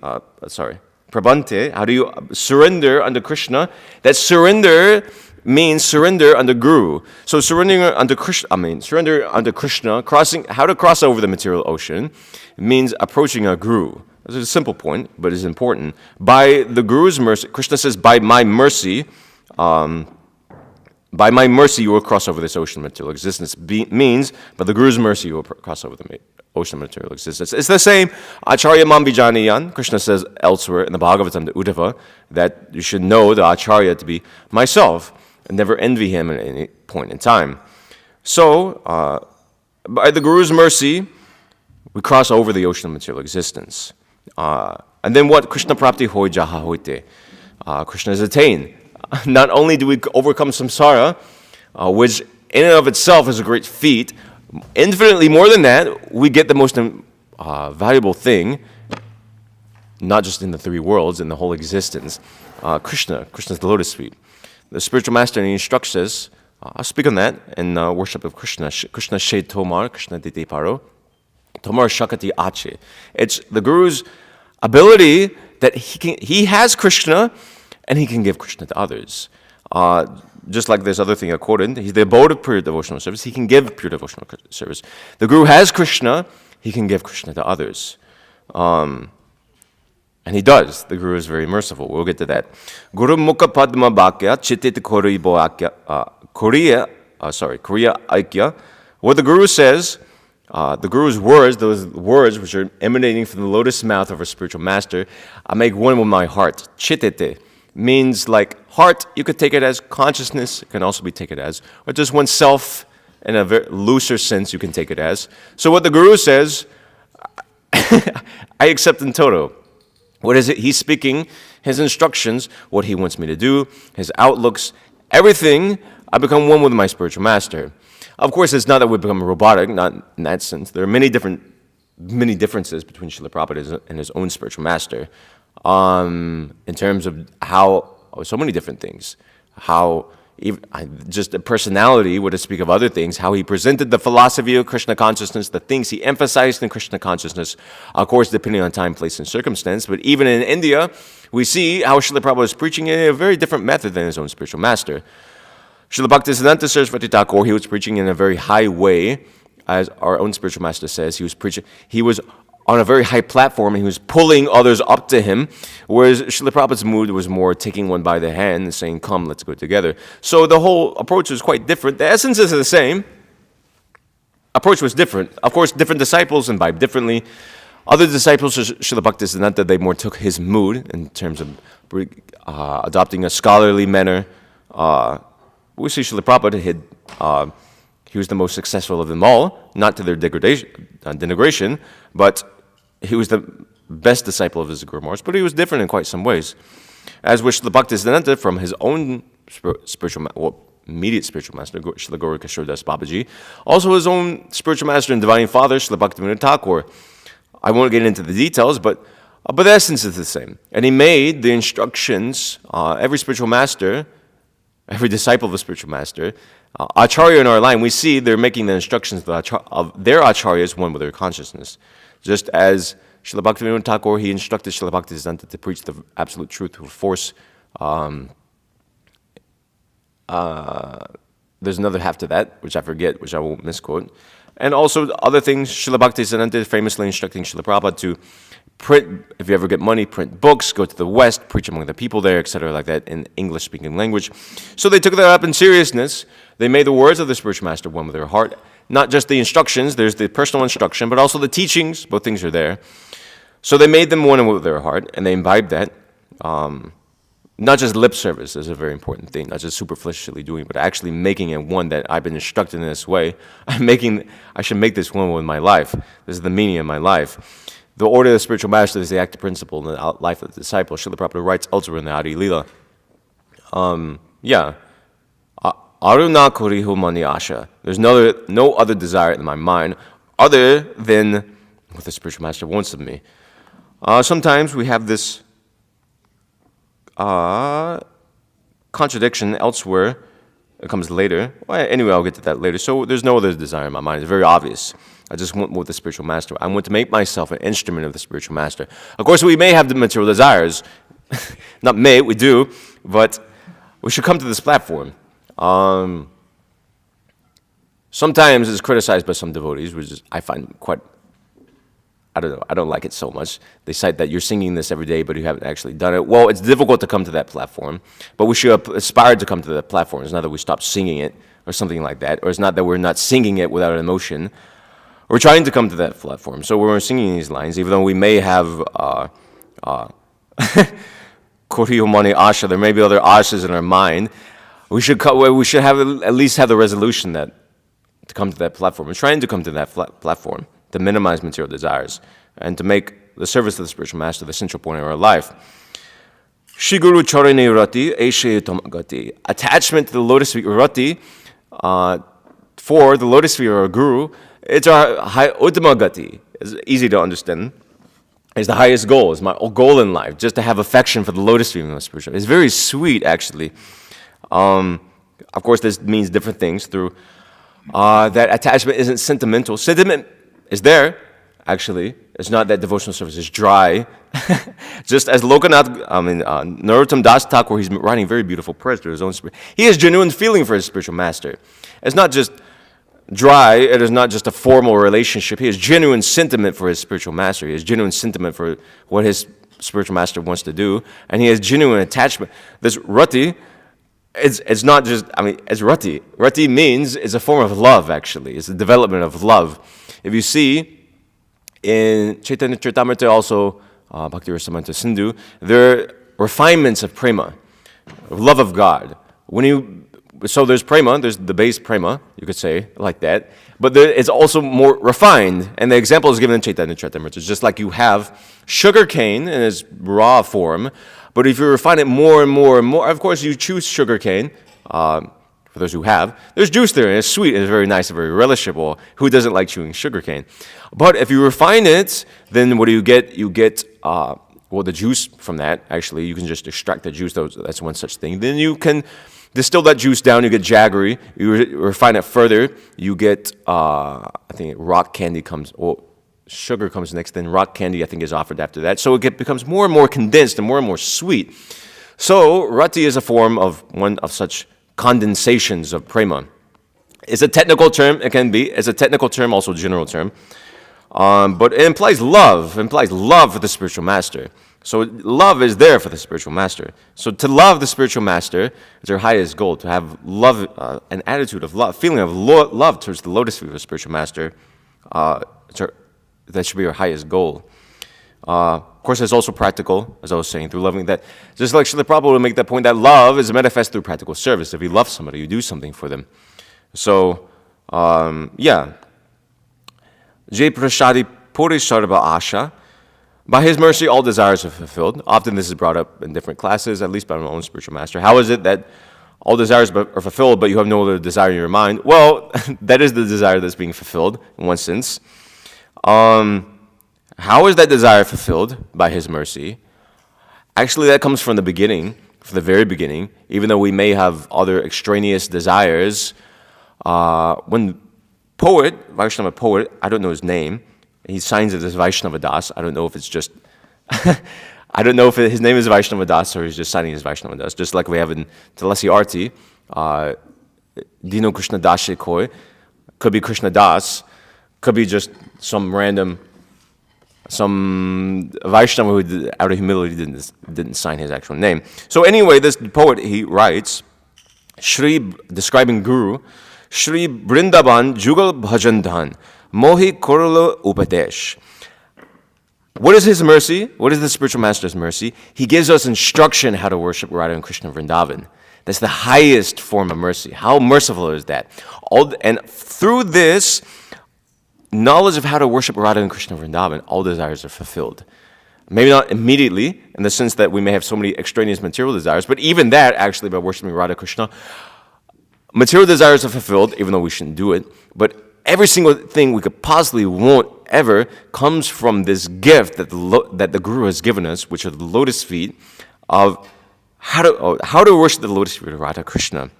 Prabhante. How do you surrender under Krishna? That surrender means surrender under Guru. So surrender under Krishna, how to cross over the material ocean means approaching a Guru. This is a simple point, but it's important. By the Guru's mercy, Krishna says, by my mercy, by my mercy you will cross over this ocean of material existence means, by the Guru's mercy you will cross over the ocean of material existence. It's the same. Acharya mam vijaniyan. Krishna says elsewhere in the Bhagavatam, the Uddhava, that you should know the Acharya to be myself and never envy him at any point in time. So, by the Guru's mercy, we cross over the ocean of material existence. And then what? Krishna prapti hoy jaha hoite. Krishna is attained. Not only do we overcome samsara, which in and of itself is a great feat, infinitely more than that, we get the most valuable thing, not just in the three worlds, in the whole existence. Krishna's the lotus feet. The spiritual master instructs us, I'll speak on that in worship of Krishna. Krishna Shed Tomar, Krishna Dite Paro, Tomar Shakati Ache. It's the Guru's ability that he has Krishna and he can give Krishna to others. Just like this other thing I quoted, he's the abode of pure devotional service. He can give pure devotional service. The Guru has Krishna, he can give Krishna to others. And he does. The Guru is very merciful. We'll get to that. Guru mukha padma bhakya chitit Korea aikya. What the Guru says, the Guru's words, those words which are emanating from the lotus mouth of our spiritual master, I make one with my heart. Chitete means like heart, you could take it as consciousness, it can also be taken as, or just oneself in a very looser sense you can take it as. So what the Guru says, I accept in toto. What is it? He's speaking, his instructions, what he wants me to do, his outlooks, everything, I become one with my spiritual master. Of course, it's not that we become robotic, not in that sense. There are many differences between Srila Prabhupada and his own spiritual master. In terms of how, so many different things. How, even, just a personality, would speak of other things, how he presented the philosophy of Krishna consciousness, the things he emphasized in Krishna consciousness, of course, depending on time, place, and circumstance. But even in India, we see how Srila Prabhupada is preaching in a very different method than his own spiritual master. Srila Bhaktisiddhanta Saraswati Thakur, he was preaching in a very high way, as our own spiritual master says. He was on a very high platform, and he was pulling others up to him, whereas Srila Prabhupada's mood was more taking one by the hand and saying, come, let's go together. So the whole approach was quite different. The essence is the same. Approach was different. Of course, different disciples imbibed differently. Other disciples of Srila Bhaktisiddhanta, they more took his mood in terms of adopting a scholarly manner. We see Srila Prabhupada, he was the most successful of them all, not to their denigration, but he was the best disciple of his Guru Maharaj, but he was different in quite some ways. As with Srila Bhaktisiddhanta, from his own immediate spiritual master, Srila Gaura Kishore Das Babaji, also his own spiritual master and Divine Father, Srila Bhaktivinoda Thakur. I won't get into the details, but the essence is the same. And he made the instructions, every spiritual master, every disciple of a spiritual master, Acharya in our line, we see they're making the instructions of their Acharyas one with their consciousness. Just as Srila Bhaktivinoda Thakur, he instructed Srila Bhaktisiddhanta to preach the absolute truth with force. There's another half to that, which I forget, which I won't misquote. And also other things, Srila Bhaktisiddhanta famously instructing Srila Prabhupada to print, if you ever get money, print books, go to the West, preach among the people there, etc., like that, in English-speaking language. So they took that up in seriousness. They made the words of the spiritual master one with their heart. Not just the instructions, there's the personal instruction, but also the teachings, both things are there. So they made them one with their heart, and they imbibed that. Not just lip service is a very important thing, not just superficially doing, but actually making it one that I've been instructed in this way. I should make this one with my life. This is the meaning of my life. The order of the spiritual master is the active principle in the life of the disciple. Srila Prabhupada writes elsewhere in the Adi Lila. Aruna korihu mani asha. There's no other desire in my mind other than what the spiritual master wants of me. Sometimes we have this contradiction elsewhere. It comes later. Well, anyway, I'll get to that later. So there's no other desire in my mind. It's very obvious. I just want with the spiritual master. I want to make myself an instrument of the spiritual master. Of course, we may have the material desires. Not may, we do. But we should come to this platform. Sometimes it's criticized by some devotees, which is, I find quite I don't know. I don't like it so much. They cite that you're singing this every day, but you haven't actually done it. Well, it's difficult to come to that platform, but we should aspire to come to that platform. It's not that we stop singing it or something like that, or it's not that we're not singing it without emotion. We're trying to come to that platform. So when we're singing these lines, even though we may have Koriyomani asha, there may be other ashas in our mind, we should have at least have the resolution that to come to that platform. We're trying to come to that platform to minimize material desires and to make the service of the spiritual master the central point of our life. Shiguru charane rati eshe ottama-jati. Attachment to the lotus feet rati for the lotus feet of our guru, it's our ottama-jati. It's easy to understand. It's the highest goal. It's my goal in life, just to have affection for the lotus feet of the spiritual. It's very sweet, actually. Of course, this means different things through that attachment isn't sentimental. Sentiment is there, actually. It's not that devotional service is dry. Just as Narottam Das Thakur, he's writing very beautiful prayers to his own spirit. He has genuine feeling for his spiritual master. It's not just dry. It is not just a formal relationship. He has genuine sentiment for his spiritual master. He has genuine sentiment for what his spiritual master wants to do. And he has genuine attachment. This rati, it's not just, it's rati. Rati means it's a form of love, actually. It's a development of love. If you see, in Chaitanya Charitamrita, also Bhakti Rasamrita Sindhu, there are refinements of prema, of love of God. So there's prema, there's the base prema, you could say, like that, but it's also more refined, and the example is given in Chaitanya Charitamrita. It's just like you have sugar cane in its raw form, but if you refine it more and more and more, of course you choose sugar cane, for those who have, there's juice there, and it's sweet, and it's very nice and very relishable. Who doesn't like chewing sugarcane? But if you refine it, then what do you get? You get, the juice from that, actually, you can just extract the juice, that's one such thing. Then you can distill that juice down, you get jaggery, you refine it further, you get, I think rock candy comes, sugar comes next, then rock candy, I think, is offered after that. So it becomes more and more condensed and more sweet. So, rati is a form of one of such condensations of prema. It's a technical term, it can be. It's a technical term, also a general term. But it implies love for the spiritual master. So love is there for the spiritual master. So to love the spiritual master is our highest goal, to have love, an attitude of love, feeling of love towards the lotus feet of the spiritual master. That should be our highest goal. Of course, it's also practical, as I was saying, through loving that. Just like Srila Prabhu will make that point, that love is manifest through practical service. If you love somebody, you do something for them. So, Jai prasadi puri sarva asha. By his mercy, all desires are fulfilled. Often this is brought up in different classes, at least by my own spiritual master. How is it that all desires are fulfilled, but you have no other desire in your mind? Well, that is the desire that's being fulfilled, in one sense. How is that desire fulfilled? By his mercy. Actually, that comes from the beginning, from the very beginning. Even though we may have other extraneous desires, when Vaishnava poet, I don't know his name, he signs it as Vaishnava-dāsa. I don't know if it's just, I don't know if his name is Vaishnava-dāsa or he's just signing as Vaishnava-dāsa. Just like we have in Tulasi Arti, Dino Krishna Dashe Kohe, could be Krishna Das, could be just some Vaishnava who, out of humility, didn't sign his actual name. So anyway, this poet, he writes, describing Guru, Shri Brindaban Jugal Bhajan Dhan, Mohi Korolo Upadesh. What is his mercy? What is the spiritual master's mercy? He gives us instruction how to worship Radha and Krishna Vrindavan. That's the highest form of mercy. How merciful is that? And through this knowledge of how to worship Radha and Krishna Vrindavan, all desires are fulfilled. Maybe not immediately, in the sense that we may have so many extraneous material desires, but even that, actually, by worshiping Radha Krishna, material desires are fulfilled, even though we shouldn't do it. But every single thing we could possibly want ever comes from this gift that the Guru has given us, which are the lotus feet of how to worship the lotus feet of Radha Krishna.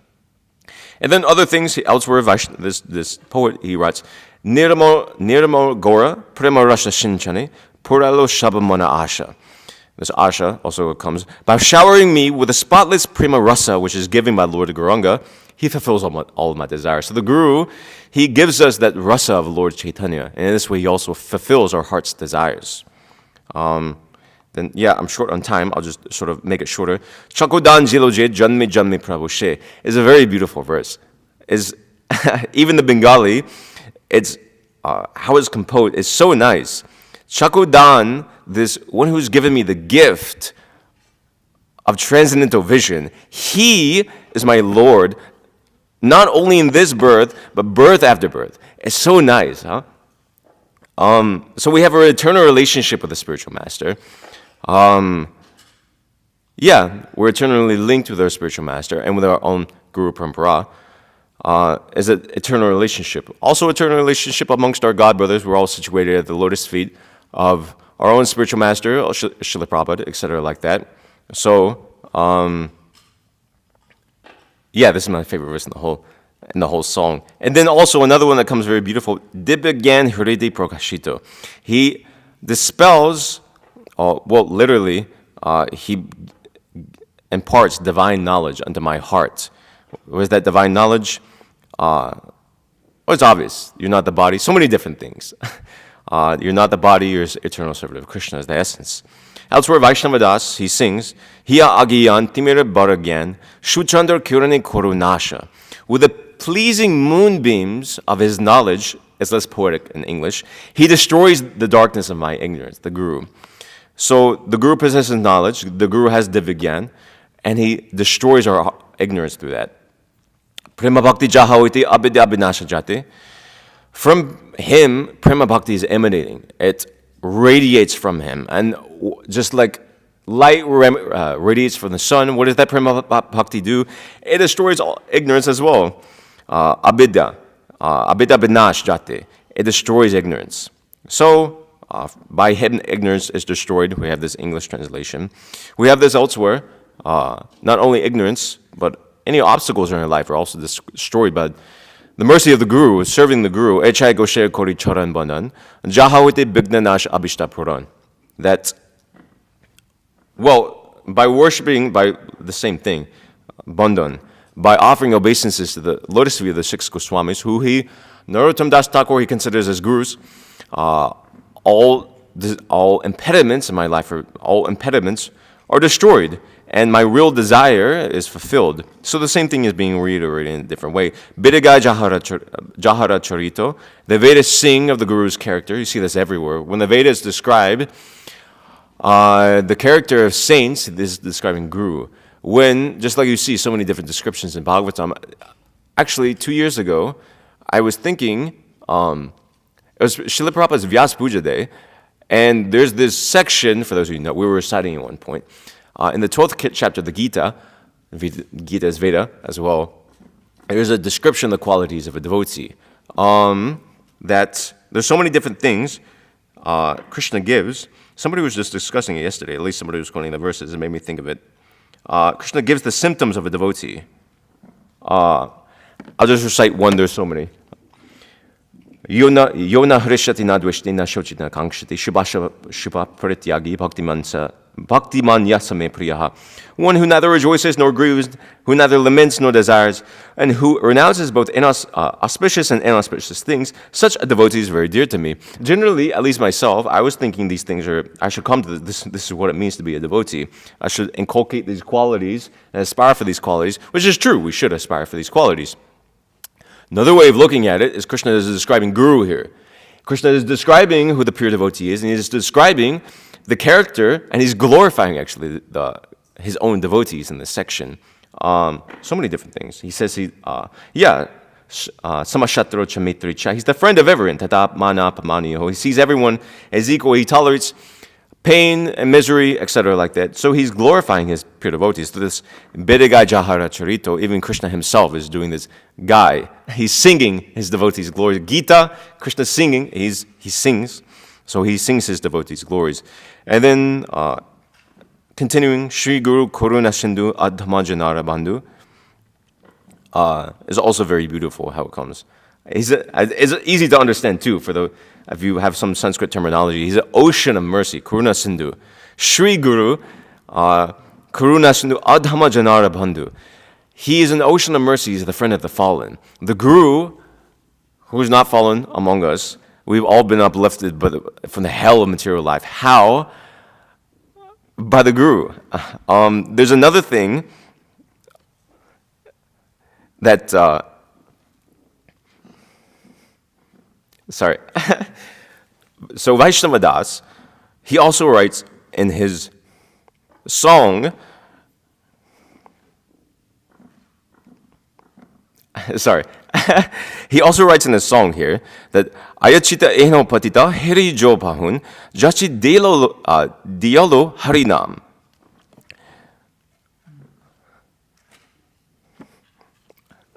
And then other things elsewhere, this poet, he writes, Niramo Gora Prema Rasha Shinchane Puralo Shabamana Asha. This asha also comes. By showering me with the spotless prima rasa, which is given by Lord Gauranga, he fulfills all of my desires. So the Guru, he gives us that rasa of Lord Chaitanya. And in this way, he also fulfills our heart's desires. Then, I'm short on time. I'll just sort of make it shorter. Chakodan jiloje janme janme Prabhu she is a very beautiful verse. Is even the Bengali, it's how it's composed is so nice. Chakodan, this one who's given me the gift of transcendental vision, he is my Lord, not only in this birth, but birth after birth. It's so nice, huh? So we have an eternal relationship with the spiritual master. We're eternally linked with our spiritual master and with our own Guru Parampara. Is an eternal relationship. Also, eternal relationship amongst our God brothers. We're all situated at the lotus feet of our own spiritual master, Srila Prabhupada, etc., like that. So, this is my favorite verse in the whole song. And then also another one that comes very beautiful. Dibya Gyan Hridaya Prakashito. He dispels, literally, he imparts divine knowledge unto my heart. What is that divine knowledge? It's obvious. You're not the body. So many different things. You're not the body. You're eternal servant of Krishna is the essence. Elsewhere, Vaishnava Das, he sings, Hiya agiyan timira baragyan shuchandar kirani korunasha. With the pleasing moonbeams of his knowledge, it's less poetic in English, he destroys the darkness of my ignorance, the Guru. So the Guru possesses knowledge, the Guru has divigyan, and he destroys our ignorance through that. Prema bhakti jaha-hoite avidya vinasha-jati. From him, prema bhakti is emanating. It radiates from him. And just like light radiates from the sun, what does that prema bhakti do? It destroys all ignorance as well. Avidya vinasha-jati. It destroys ignorance. So, by him, ignorance is destroyed. We have this English translation. We have this elsewhere. Not only ignorance, but any obstacles in our life are also destroyed by the mercy of the Guru, serving the Guru. Echai goshe kori choran banan, jahawite bignanash abishta puran. That, by worshiping, by the same thing, bandhan, by offering obeisances to the lotus feet of the 6 Goswamis, who Narottam Das Thakur, he considers as gurus, all impediments in my life, all impediments are destroyed. And my real desire is fulfilled. So the same thing is being reiterated in a different way. Bidaga Jahara Charito, the Vedas sing of the Guru's character. You see this everywhere. When the Vedas describe the character of saints, this is describing Guru. When, just like you see so many different descriptions in Bhagavatam, actually 2 years ago, I was thinking, it was Srila Prabhupada's Vyasa Puja Day, and there's this section, for those of you who know, we were reciting at one point, in the 12th chapter of the Gita Gita is Veda as well, there's a description of the qualities of a devotee. That there's so many different things Krishna gives. Somebody was just discussing it yesterday, at least somebody was quoting the verses, it made me think of it. Krishna gives the symptoms of a devotee. I'll just recite one, there's so many. Yona hrishati na dveshti na shochiti na kankshati shubha parityagi bhaktiman yasame priyaha. One who neither rejoices nor grieves, who neither laments nor desires, and who renounces both auspicious and inauspicious things, such a devotee is very dear to me. Generally, at least myself, I was thinking these things I should come to this is what it means to be a devotee. I should inculcate these qualities and aspire for these qualities, which is true, we should aspire for these qualities. Another way of looking at it is Krishna is describing Guru here. Krishna is describing who the pure devotee is, and he is describing the character, and he's glorifying actually his own devotees in this section. So many different things. He says samashatro chamitri. He's the friend of everyone. Tata-mana-padmanābha. He sees everyone as equal. He tolerates pain and misery, etc., like that. So he's glorifying his pure devotees. So this Bidagai Jahara Charito, even Krishna himself is doing this guy. He's singing his devotees' glories. Gita, Krishna's singing, he sings. So he sings his devotees' glories. And then, continuing, Shri Guru Koruna Sindhu Adhamajanara Bandhu is also very beautiful how it comes. It's easy to understand too, if you have some Sanskrit terminology. He's an ocean of mercy, Karuna Sindhu. Shri Guru, Karuna Sindhu Adhama Janara Bandhu. He is an ocean of mercy. He's the friend of the fallen. The Guru, who is not fallen among us, we've all been uplifted from the hell of material life. How? By the Guru. There's another thing that, so Vaishnava Das, he also writes in his song, he also writes in his song here that Ayachita ehno patita heri jo bahun jachi dialo harinam.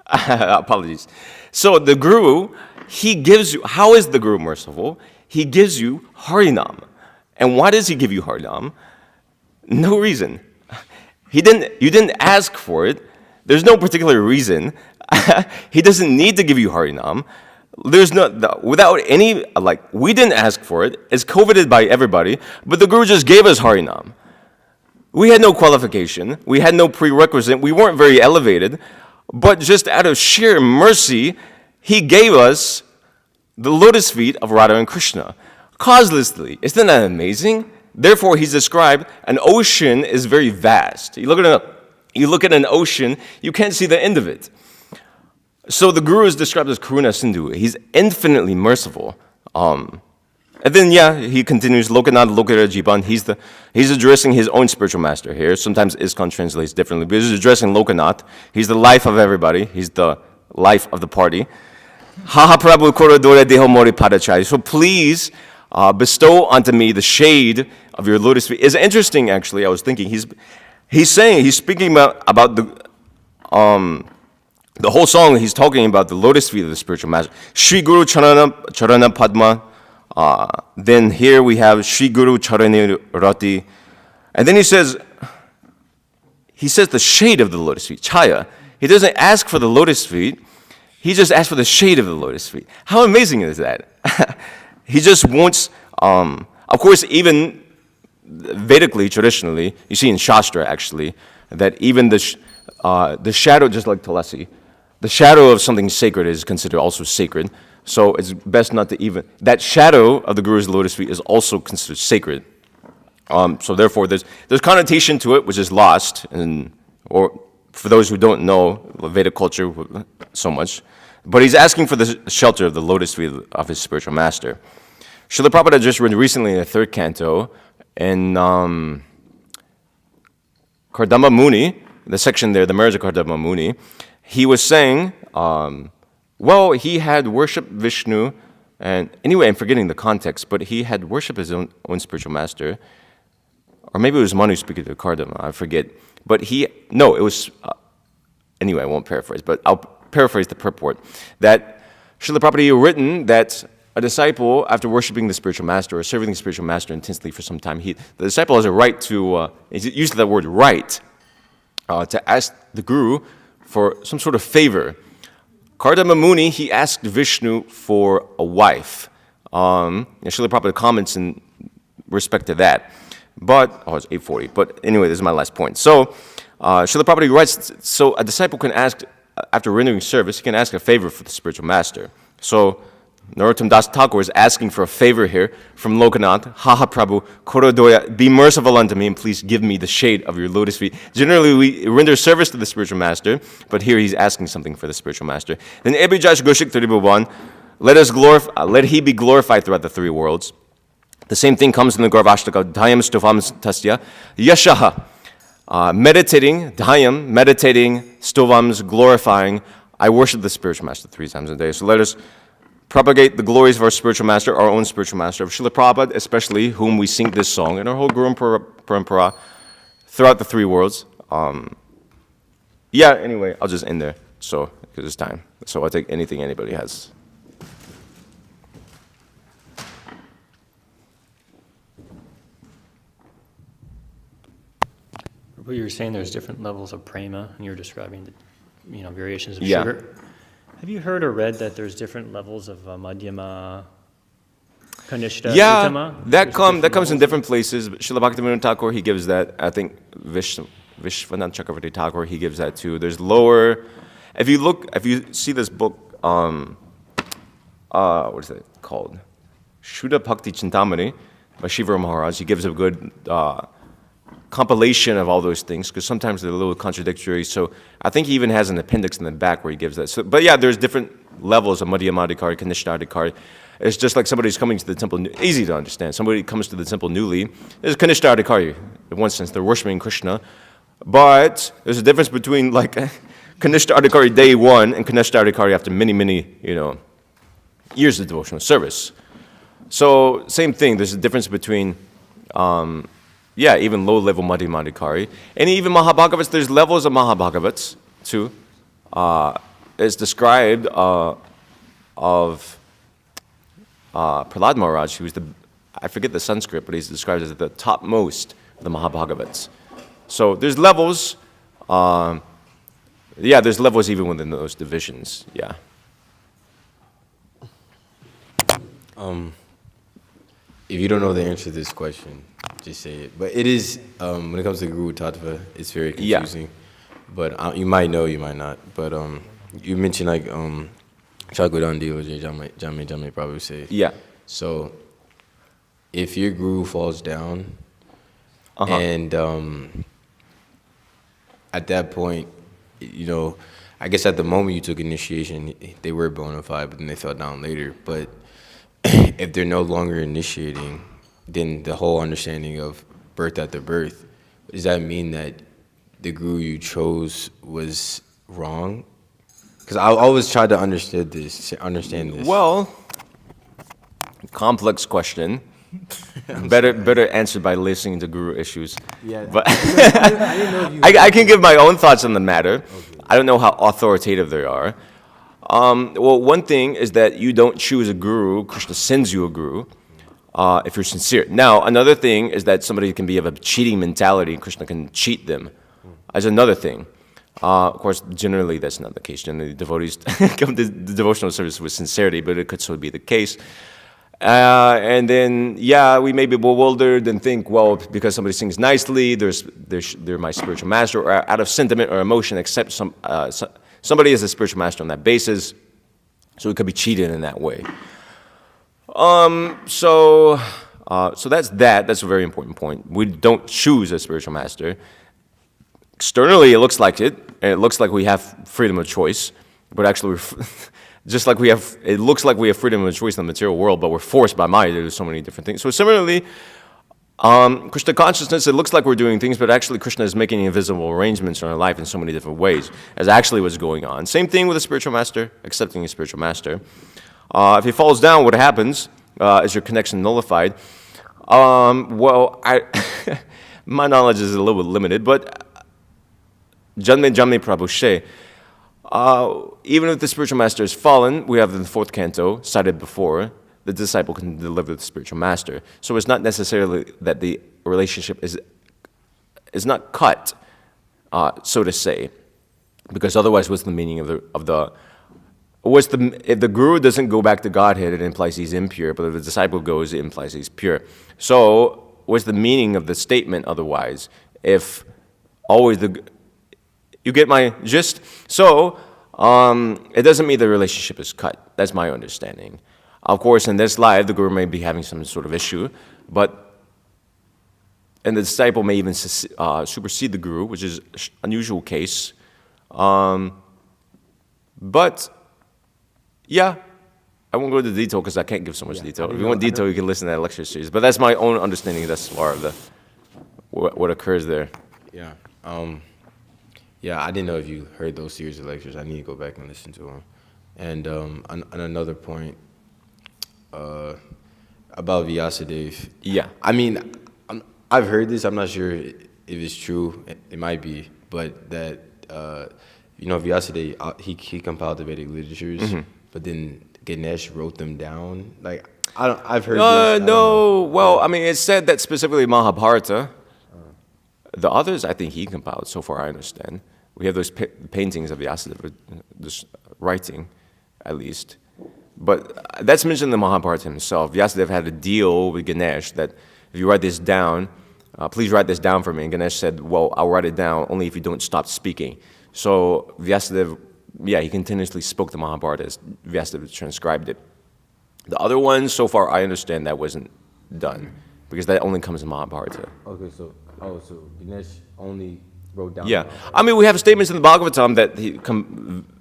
Apologies. So the Guru, he gives you, how is the Guru merciful? He gives you harinam. And why does he give you harinam? No reason. You didn't ask for it. There's no particular reason. He doesn't need to give you harinam. There's without any, we didn't ask for it. It's coveted by everybody, but the Guru just gave us harinam. We had no qualification. We had no prerequisite. We weren't very elevated. But just out of sheer mercy, he gave us the lotus feet of Radha and Krishna. Causelessly. Isn't that amazing? Therefore, he's described, an ocean is very vast. You look at an ocean, you can't see the end of it. So the Guru is described as Karuna Sindhu. He's infinitely merciful. And then, he continues, Lokanatha Lokara Jiban. He's addressing his own spiritual master here. Sometimes ISKCON translates differently, but he's addressing Lokanath. He's the life of everybody. He's the life of the party. Haha Prabhu Korodore Deho Mori Padachai. So please bestow onto me the shade of your lotus feet. It's interesting, actually. I was thinking, he's speaking about the whole song. He's talking about the lotus feet of the spiritual master. Shri Guru Charana Padma. Then here we have Shri Guru Charani Rati. And then he says the shade of the lotus feet, chaya. He doesn't ask for the lotus feet. He just asks for the shade of the lotus feet. How amazing is that? He just wants, of course, even Vedically, traditionally, you see in Shastra actually, that even the shadow, just like Tulasi, the shadow of something sacred is considered also sacred. So it's best not to even, that shadow of the Guru's lotus feet is also considered sacred. So therefore, there's connotation to it which is lost, or for those who don't know Vedic culture so much. But he's asking for the shelter of the lotus feet of his spiritual master. Srila Prabhupada just read recently in the third canto, in Kardama Muni, the section there, the marriage of Kardama Muni, he was saying, he had worshipped Vishnu, and anyway, I'm forgetting the context, but he had worshipped his own spiritual master, or maybe it was Manu speaking to Kardama, I forget. But anyway, I won't paraphrase, but I'll paraphrase the purport, that Srila Prabhupada had written that a disciple, after worshiping the spiritual master or serving the spiritual master intensely for some time, the disciple has a right to, he used that word right, to ask the Guru for some sort of favor. Kardama Muni, he asked Vishnu for a wife. And Srila Prabhupada comments in respect to that. But, it's 8:40. But anyway, this is my last point. So, Srila Prabhupada writes, so a disciple can ask, after rendering service, he can ask a favor for the spiritual master. So, Narottam Das Thakur is asking for a favor here from Lokanath. Haha Prabhu, Korodoya, be merciful unto me and please give me the shade of your lotus feet. Generally, we render service to the spiritual master, but here he's asking something for the spiritual master. Then Ebijash Goshik Taribuban, let he be glorified throughout the three worlds. The same thing comes in the Garvashtaka, Dhyam Stofam Tasya, Yashaha. Meditating, Stovams, glorifying. I worship the spiritual master 3 times a day. So let us propagate the glories of our spiritual master, our own spiritual master, of Srila Prabhupada, especially, whom we sing this song, and our whole Guru Parampara throughout the three worlds. Anyway, I'll just end there, because it's time. So I'll take anything anybody has. You were saying there's different levels of prema, and you were describing the variations of sugar. Have you heard or read that there's different levels of madhyama? Kanishta Yeah, Uttama? that comes in different places. Srila Bhaktivinoda Thakur, he gives that. I think Vishwanath Chakravarti Thakur, he gives that too. There's lower. If you see this book, what is it called? Shuddha Bhakti Chintamani by Shiva Maharaj. He gives a good compilation of all those things because sometimes they're a little contradictory. So I think he even has an appendix in the back where he gives that. So, but yeah, there's different levels of Madhyamadikari, Kanishta-adhikari. It's just like somebody's coming to the temple, easy to understand. Somebody comes to the temple newly, there's Kanishta-adhikari. In one sense, they're worshiping Krishna. But there's a difference between like Kanishta-adhikari day one and Kanishta-adhikari after many, many, years of devotional service. So same thing, there's a difference between, even low-level Madhyamadikari. And even Mahabhagavats, there's levels of Mahabhagavats too. It's described of Prahlad Maharaj, who's I forget the Sanskrit, but he's described as the topmost of the Mahabhagavats. So there's levels. There's levels even within those divisions. Yeah. If you don't know the answer to this question, just say it. But it is, when it comes to Guru Tattva, it's very confusing. Yeah. But you might know, you might not. But you mentioned like Chakudandi or Jame Prabhu say. Yeah. So if your Guru falls down and at that point, I guess at the moment you took initiation, they were bona fide, but then they fell down later. But if they're no longer initiating, then the whole understanding of birth after birth, does that mean that the Guru you chose was wrong? Because I always try to understand this. Well, complex question. better answered by listening to Guru issues. Yeah. But I didn't know if you... I can give my own thoughts on the matter. Okay. I don't know how authoritative they are. Well, one thing is that you don't choose a guru. Krishna sends you a guru if you're sincere. Now, another thing is that somebody can be of a cheating mentality and Krishna can cheat them. That's another thing. Of course, generally that's not the case. Generally, devotees come to the devotional service with sincerity, but it could so be the case. And then, we may be bewildered and think, well, because somebody sings nicely, they're my spiritual master, or out of sentiment or emotion, accept somebody is a spiritual master on that basis, so it could be cheated in that way. So that's that. That's a very important point. We don't choose a spiritual master. Externally, it looks like it, and it looks like we have freedom of choice, but actually, it looks like we have freedom of choice in the material world, but we're forced by Maya to do so many different things. So similarly, Krishna consciousness, it looks like we're doing things, but actually Krishna is making invisible arrangements in our life in so many different ways, as actually what's going on. Same thing with a spiritual master, accepting a spiritual master. If he falls down, what happens is your connection nullified. My knowledge is a little bit limited, but Janme Prabhu She, even if the spiritual master is fallen, we have in the 4th canto, cited before, the disciple can deliver the spiritual master. So it's not necessarily that the relationship is not cut, so to say, because otherwise, what's the meaning if the guru doesn't go back to Godhead, it implies he's impure, but if the disciple goes, it implies he's pure. So what's the meaning of the statement otherwise? If always you get my gist? So it doesn't mean the relationship is cut. That's my understanding. Of course, in this life, the guru may be having some sort of issue, and the disciple may even supersede the guru, which is an unusual case. I won't go into detail because I can't give so much detail. If you want detail, you can listen to that lecture series. But that's my own understanding thus far of what occurs there. Yeah. I didn't know if you heard those series of lectures. I need to go back and listen to them. And on another point, about Vyasadeva. Yeah. I mean, I've heard this. I'm not sure if it's true. It might be. But that, Vyasadeva, he compiled the Vedic literatures, but then Ganesh wrote them down. Like, I've heard this. No. Well, I mean, it's said that specifically Mahabharata. The others, I think he compiled, so far I understand. We have those paintings of Vyasadeva, this writing, at least. But that's mentioned in the Mahabharata himself. Vyasadeva had a deal with Ganesh that if you write this down, please write this down for me. And Ganesh said, well, I'll write it down only if you don't stop speaking. So Vyasadeva, he continuously spoke the Mahabharata as Vyasadeva transcribed it. The other ones, so far I understand that wasn't done because that only comes in Mahabharata. Okay, so Ganesh only wrote down. Yeah, I mean we have statements in the Bhagavatam that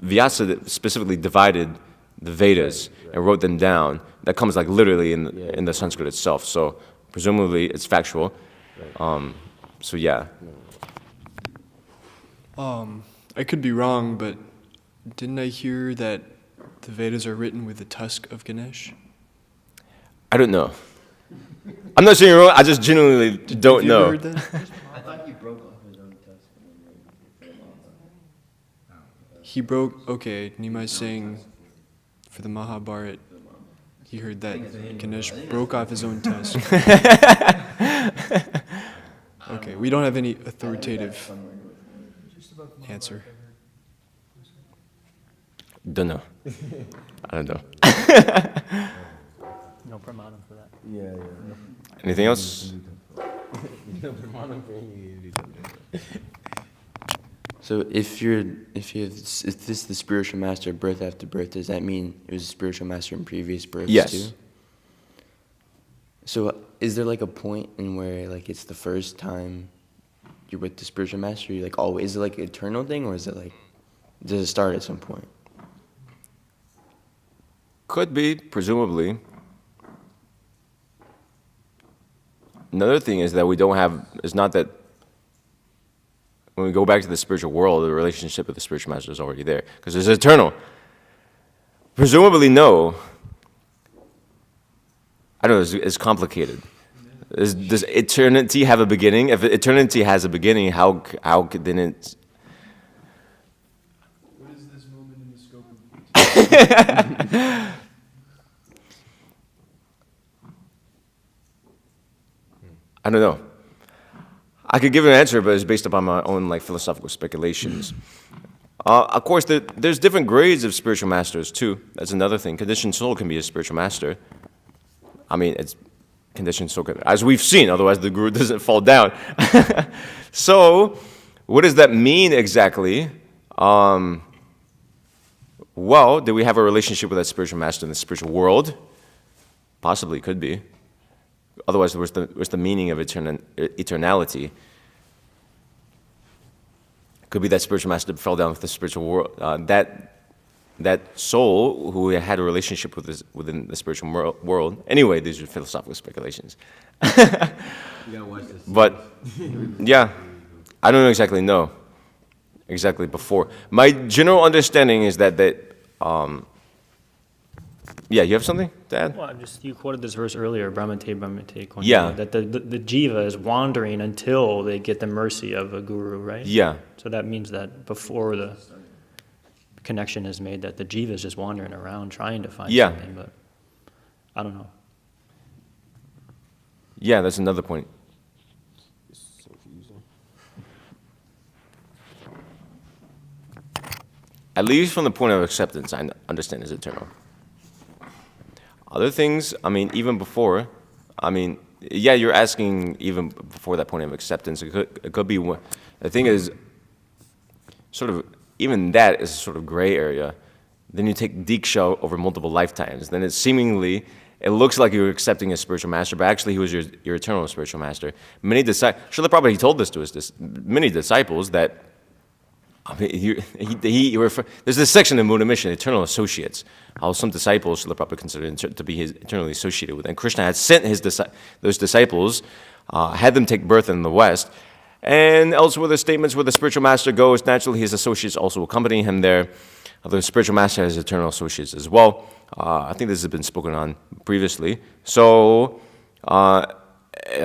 Vyasa specifically divided the Vedas and wrote them down. That comes like literally in the Sanskrit itself. So presumably it's factual. So yeah. I could be wrong, but didn't I hear that the Vedas are written with the tusk of Ganesh? I don't know. I'm not saying you're wrong. I just genuinely don't Have you know. ever heard that? I thought he broke off his own tusk. He broke. Okay, Nimai's saying for the Mahabharata, he heard that Ganesh broke off his own tusk. Okay, we don't have any authoritative answer. Don't know. I don't know. No pramana for that. Anything else? So if this is the spiritual master birth after birth, does that mean it was a spiritual master in previous births Yes. too? So is there like a point in where like it's the first time you're with the spiritual master? You're like always, is it like an eternal thing, or is it like, does it start at some point? Could be, presumably. Another thing is that we don't have, it's not that when we go back to the spiritual world, the relationship with the spiritual master is already there, because it's eternal. Presumably, no. I don't know, it's complicated. Does eternity have a beginning? If eternity has a beginning, how could then it... What is this moment in the scope of I don't know. I could give an answer, but it's based upon my own like philosophical speculations. Of course, there's different grades of spiritual masters too. That's another thing. Conditioned soul can be a spiritual master. I mean, it's conditioned soul, as we've seen. Otherwise, the guru doesn't fall down. So, what does that mean exactly? Well, do we have a relationship with that spiritual master in the spiritual world? Possibly, could be. Otherwise, what's the meaning of eternality? Could be that spiritual master fell down with the spiritual world. That soul who had a relationship within the spiritual world. Anyway, these are philosophical speculations. But yeah, I don't exactly know before. My general understanding is that yeah, you have something to add? Well, you quoted this verse earlier, brahmate. Yeah. That the jiva is wandering until they get the mercy of a guru, right? Yeah. So that means that before the connection is made, that the jiva is just wandering around trying to find something, but I don't know. Yeah, that's another point. At least from the point of acceptance, I understand is eternal. Other things, I mean, even before, I mean, yeah, you're asking even before that point of acceptance. It could be, the thing is, sort of, even that is a sort of gray area. Then you take diksha over multiple lifetimes. Then it looks like you're accepting a spiritual master, but actually he was your eternal spiritual master. Many disciples, Srila Prabhupada, he told this to us, many disciples that, I mean, there's this section in Buddha Mission, eternal associates, how some disciples Srila Prabhupada considered to be eternally associated with. And Krishna had sent those disciples, had them take birth in the West. And elsewhere, the statements where the spiritual master goes, naturally his associates also accompany him there. The spiritual master has eternal associates as well. I think this has been spoken on previously. So, I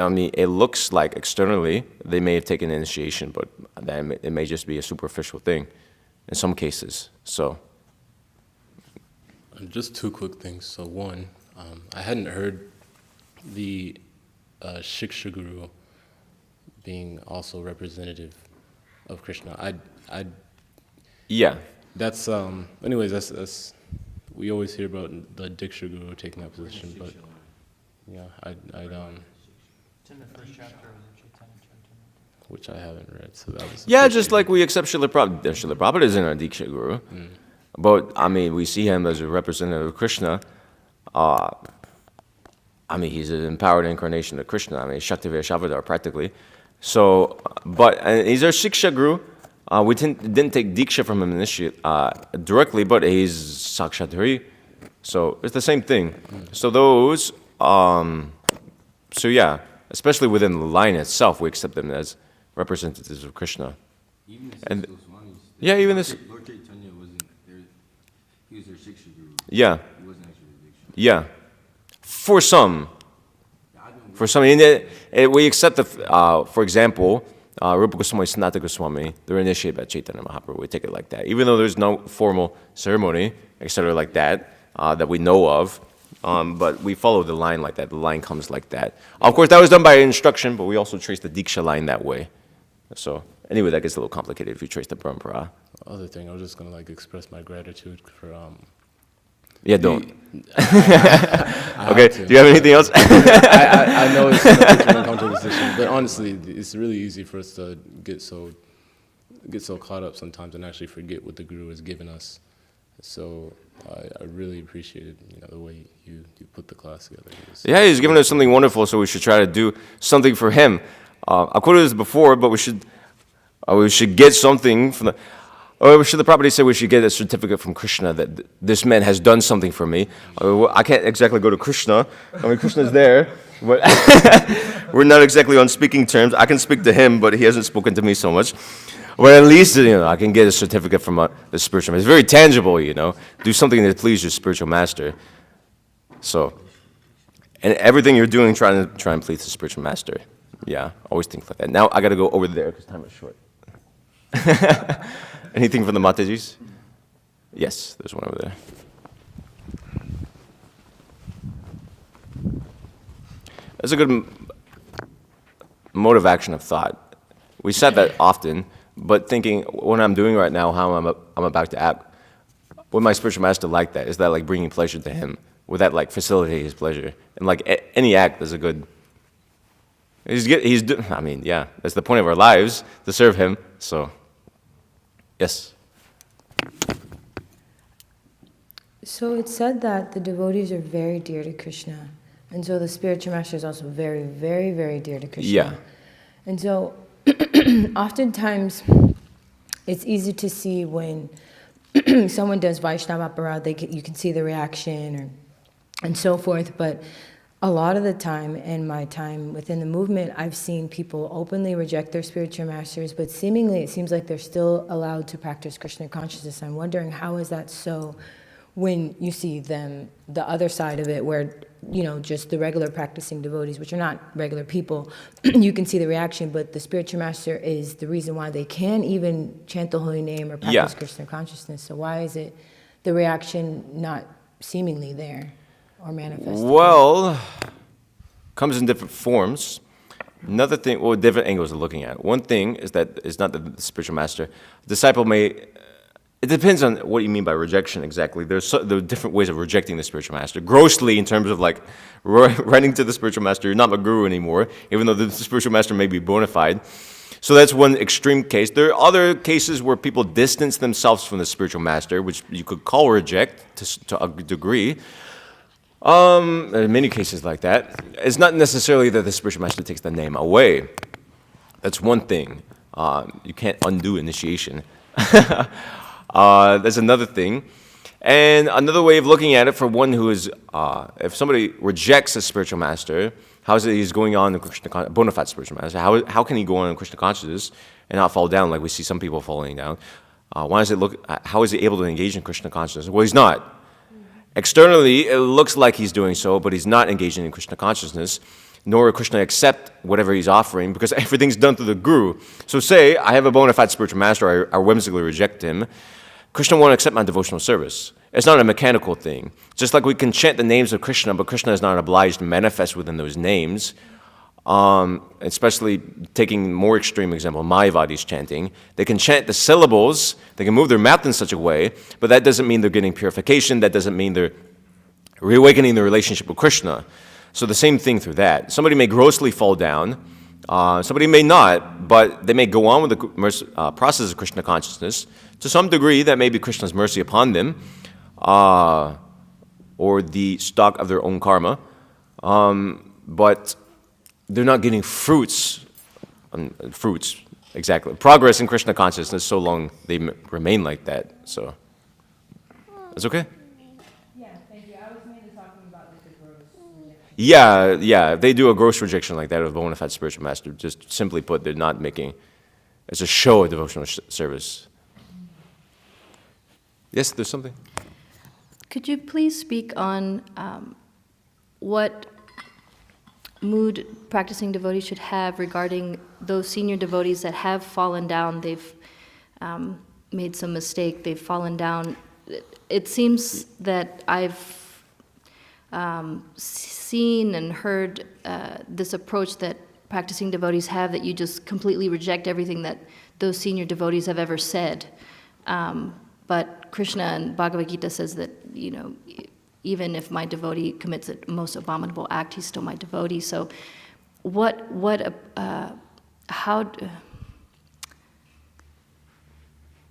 mean, it looks like externally they may have taken initiation, but it may just be a superficial thing in some cases. So, just two quick things. So one, I hadn't heard the Shiksha Guru being also representative of Krishna. yeah. That's anyways, that's we always hear about the Diksha Guru taking that position, but yeah, I'd It's in the first chapter of the Chaitanya. which I haven't read, so that was Yeah, just like we accept Srila Prabhupada. Srila Prabhupada isn't our Diksha Guru. But, I mean, we see him as a representative of Krishna. I mean, he's an empowered incarnation of Krishna. I mean, Shakti Vaishavadar, practically. So, but he's our Siksha Guru. We didn't take Diksha from him directly, but he's Sakshat Hari. So, it's the same thing. So those, so yeah, especially within the line itself, we accept them as representatives of Krishna. Even And- the Goswamis. yeah, even this- Lord Chaitanya wasn't there. He was their Shiksha Guru. Yeah, He wasn't actually the Diksha. yeah. For some. For some, we accept the, for example, Rupa Goswami, Sanatana Goswami, they're initiated by Chaitanya Mahaprabhu. We take it like that. Even though there's no formal ceremony, etc., like that, that we know of, but we follow the line like that. The line comes like that. Of course, that was done by instruction, but we also trace the Diksha line that way. So, anyway, that gets a little complicated if you trace the parampara. other thing. I was just gonna like express my gratitude for Yeah, don't. I Okay, have to. do you have anything else? I know it's an uncomfortable position, but honestly, it's really easy for us to get so caught up sometimes and actually forget what the Guru has given us. So I really appreciated the way you put the class together. Yeah, he's given us something wonderful, so we should try to do something for him. I quoted this before, but we should get something from the. Or should the property say we should get a certificate from Krishna that this man has done something for me? I can't exactly go to Krishna. I mean, Krishna's there, but we're not exactly on speaking terms. I can speak to him, but he hasn't spoken to me so much. But at least I can get a certificate from the spiritual master. It's very tangible, Do something that pleases your spiritual master. So, and everything you're doing, try and please the spiritual master. Yeah, always think like that. Now I got to go over there because time is short. Anything from the Matajis? Yes, there's one over there. That's a good mode of action of thought. We said that often, but thinking what I'm doing right now, how I'm about to act, would my spiritual master like that? Is that like bringing pleasure to him? Would that like facilitate his pleasure? And like any act is a good. I mean, yeah, that's the point of our lives, to serve him. So, yes. So it's said that the devotees are very dear to Krishna. And so the spiritual master is also very, very, very dear to Krishna. Yeah. And so oftentimes it's easy to see when someone does Vaishnava aparadha, you can see the reaction and so forth. But a lot of the time, in my time within the movement, I've seen people openly reject their spiritual masters, but seemingly it seems like they're still allowed to practice Krishna consciousness. I'm wondering, how is that so when you see them, the other side of it, where, just the regular practicing devotees, which are not regular people, you can see the reaction, but the spiritual master is the reason why they can even chant the holy name or practice Krishna consciousness. So why is it the reaction not seemingly there? Or manifest? Well, comes in different forms. Another thing, different angles of looking at it. One thing is that it's not the spiritual master. The disciple may, it depends on what you mean by rejection exactly. There are different ways of rejecting the spiritual master. Grossly, in terms of like writing to the spiritual master, you're not my guru anymore, even though the spiritual master may be bona fide. So that's one extreme case. There are other cases where people distance themselves from the spiritual master, which you could call reject to a degree. There are many cases like that. It's not necessarily that the spiritual master takes the name away. That's one thing. You can't undo initiation. That's another thing. And another way of looking at it for one who is, if somebody rejects a spiritual master, how is it he's going on in Krishna, bona fide spiritual master? How can he go on in Krishna consciousness and not fall down like we see some people falling down? How is he able to engage in Krishna consciousness? Well, he's not. Externally, it looks like he's doing so, but he's not engaging in Krishna consciousness, nor will Krishna accept whatever he's offering, because everything's done through the guru. So say, I have a bona fide spiritual master, I whimsically reject him, Krishna won't accept my devotional service. It's not a mechanical thing. Just like we can chant the names of Krishna, but Krishna is not obliged to manifest within those names, especially taking more extreme example, Mayavadis chanting, they can chant the syllables, they can move their mouth in such a way, but that doesn't mean they're getting purification, that doesn't mean they're reawakening their relationship with Krishna. So the same thing through that. Somebody may grossly fall down, somebody may not, but they may go on with the process of Krishna consciousness. To some degree, that may be Krishna's mercy upon them, or the stock of their own karma, but they're not getting fruits, exactly. Progress in Krishna consciousness so long they remain like that. So, that's okay? Yeah, thank you. I was mainly talking about like the gross rejection. Yeah, if they do a gross rejection like that of a bona fide spiritual master, just simply put, they're not making, it's a show of devotional service. Yes, there's something? Could you please speak on what mood practicing devotees should have regarding those senior devotees that have fallen down, they've made some mistake, they've fallen down. It seems that I've seen and heard this approach that practicing devotees have, that you just completely reject everything that those senior devotees have ever said. But Krishna and Bhagavad Gita says that, you know, even if my devotee commits a most abominable act, he's still my devotee. So how,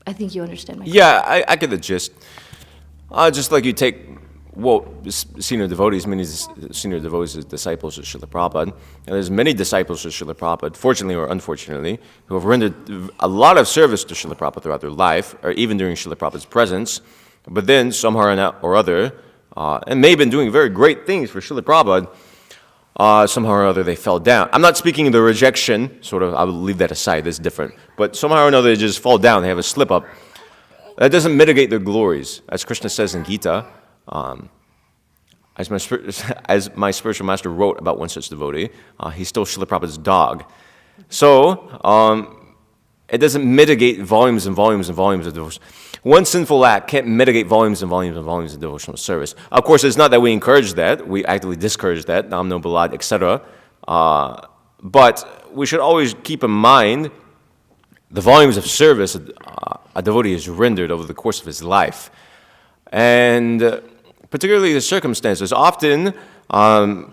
I think you understand my question. Yeah, I get the gist. Just like you take, senior devotees, many senior devotees as disciples of Srila Prabhupada, and there's many disciples of Srila Prabhupada, fortunately or unfortunately, who have rendered a lot of service to Srila Prabhupada throughout their life, or even during Srila Prabhupada's presence, but then somehow or other, and may have been doing very great things for Srila Prabhupada, somehow or other they fell down. I'm not speaking of the rejection, sort of, I will leave that aside, that's different. But somehow or another they just fall down, they have a slip up. That doesn't mitigate their glories. As Krishna says in Gita, as my spiritual master wrote about one such devotee, he stole Srila Prabhupada's dog. So, it doesn't mitigate volumes and volumes and volumes of devotion. One sinful act can't mitigate volumes and volumes and volumes of devotional service. Of course, it's not that we encourage that. We actively discourage that, nam no balad, etc. But we should always keep in mind the volumes of service a devotee has rendered over the course of his life. And particularly the circumstances. Often, how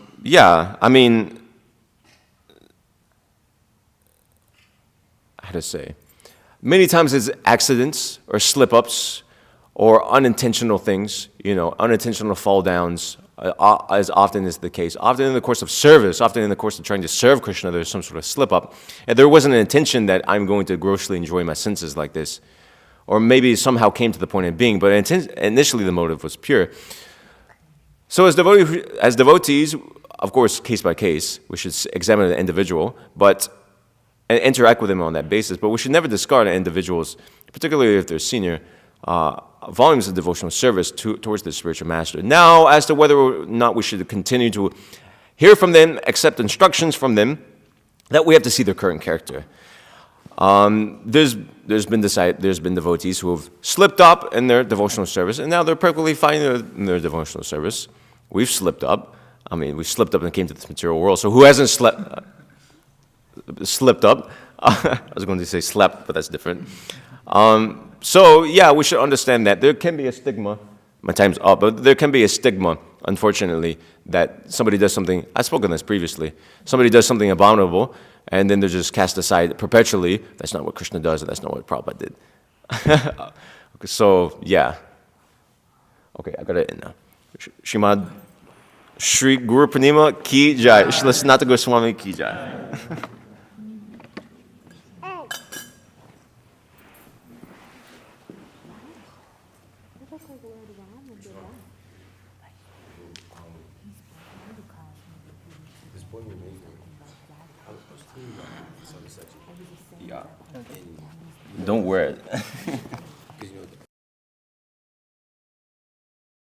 to say? Many times it's accidents or slip-ups or unintentional things, unintentional fall-downs, as often is the case. Often in the course of service, often in the course of trying to serve Krishna, there's some sort of slip-up. And there wasn't an intention that I'm going to grossly enjoy my senses like this. Or maybe somehow came to the point of being, but initially the motive was pure. So as devotees, of course, case by case, we should examine the individual, and interact with them on that basis. But we should never discard individuals, particularly if they're senior, volumes of devotional service towards the spiritual master. Now, as to whether or not we should continue to hear from them, accept instructions from them, that we have to see their current character. There's been devotees who have slipped up in their devotional service, and now they're perfectly fine in their devotional service. We've slipped up. We slipped up and came to this material world. So who hasn't slipped up? I was going to say slept, but that's different. We should understand that there can be a stigma. My time's up, but there can be a stigma, unfortunately, that somebody does something. I've spoken this previously. Somebody does something abominable, and then they're just cast aside perpetually. That's not what Krishna does, and that's not what Prabhupada did. Okay, I got it in now. Shrimad Shri Guru Purnima ki jai. Srila Sanatana Goswami ki jai. Don't wear it.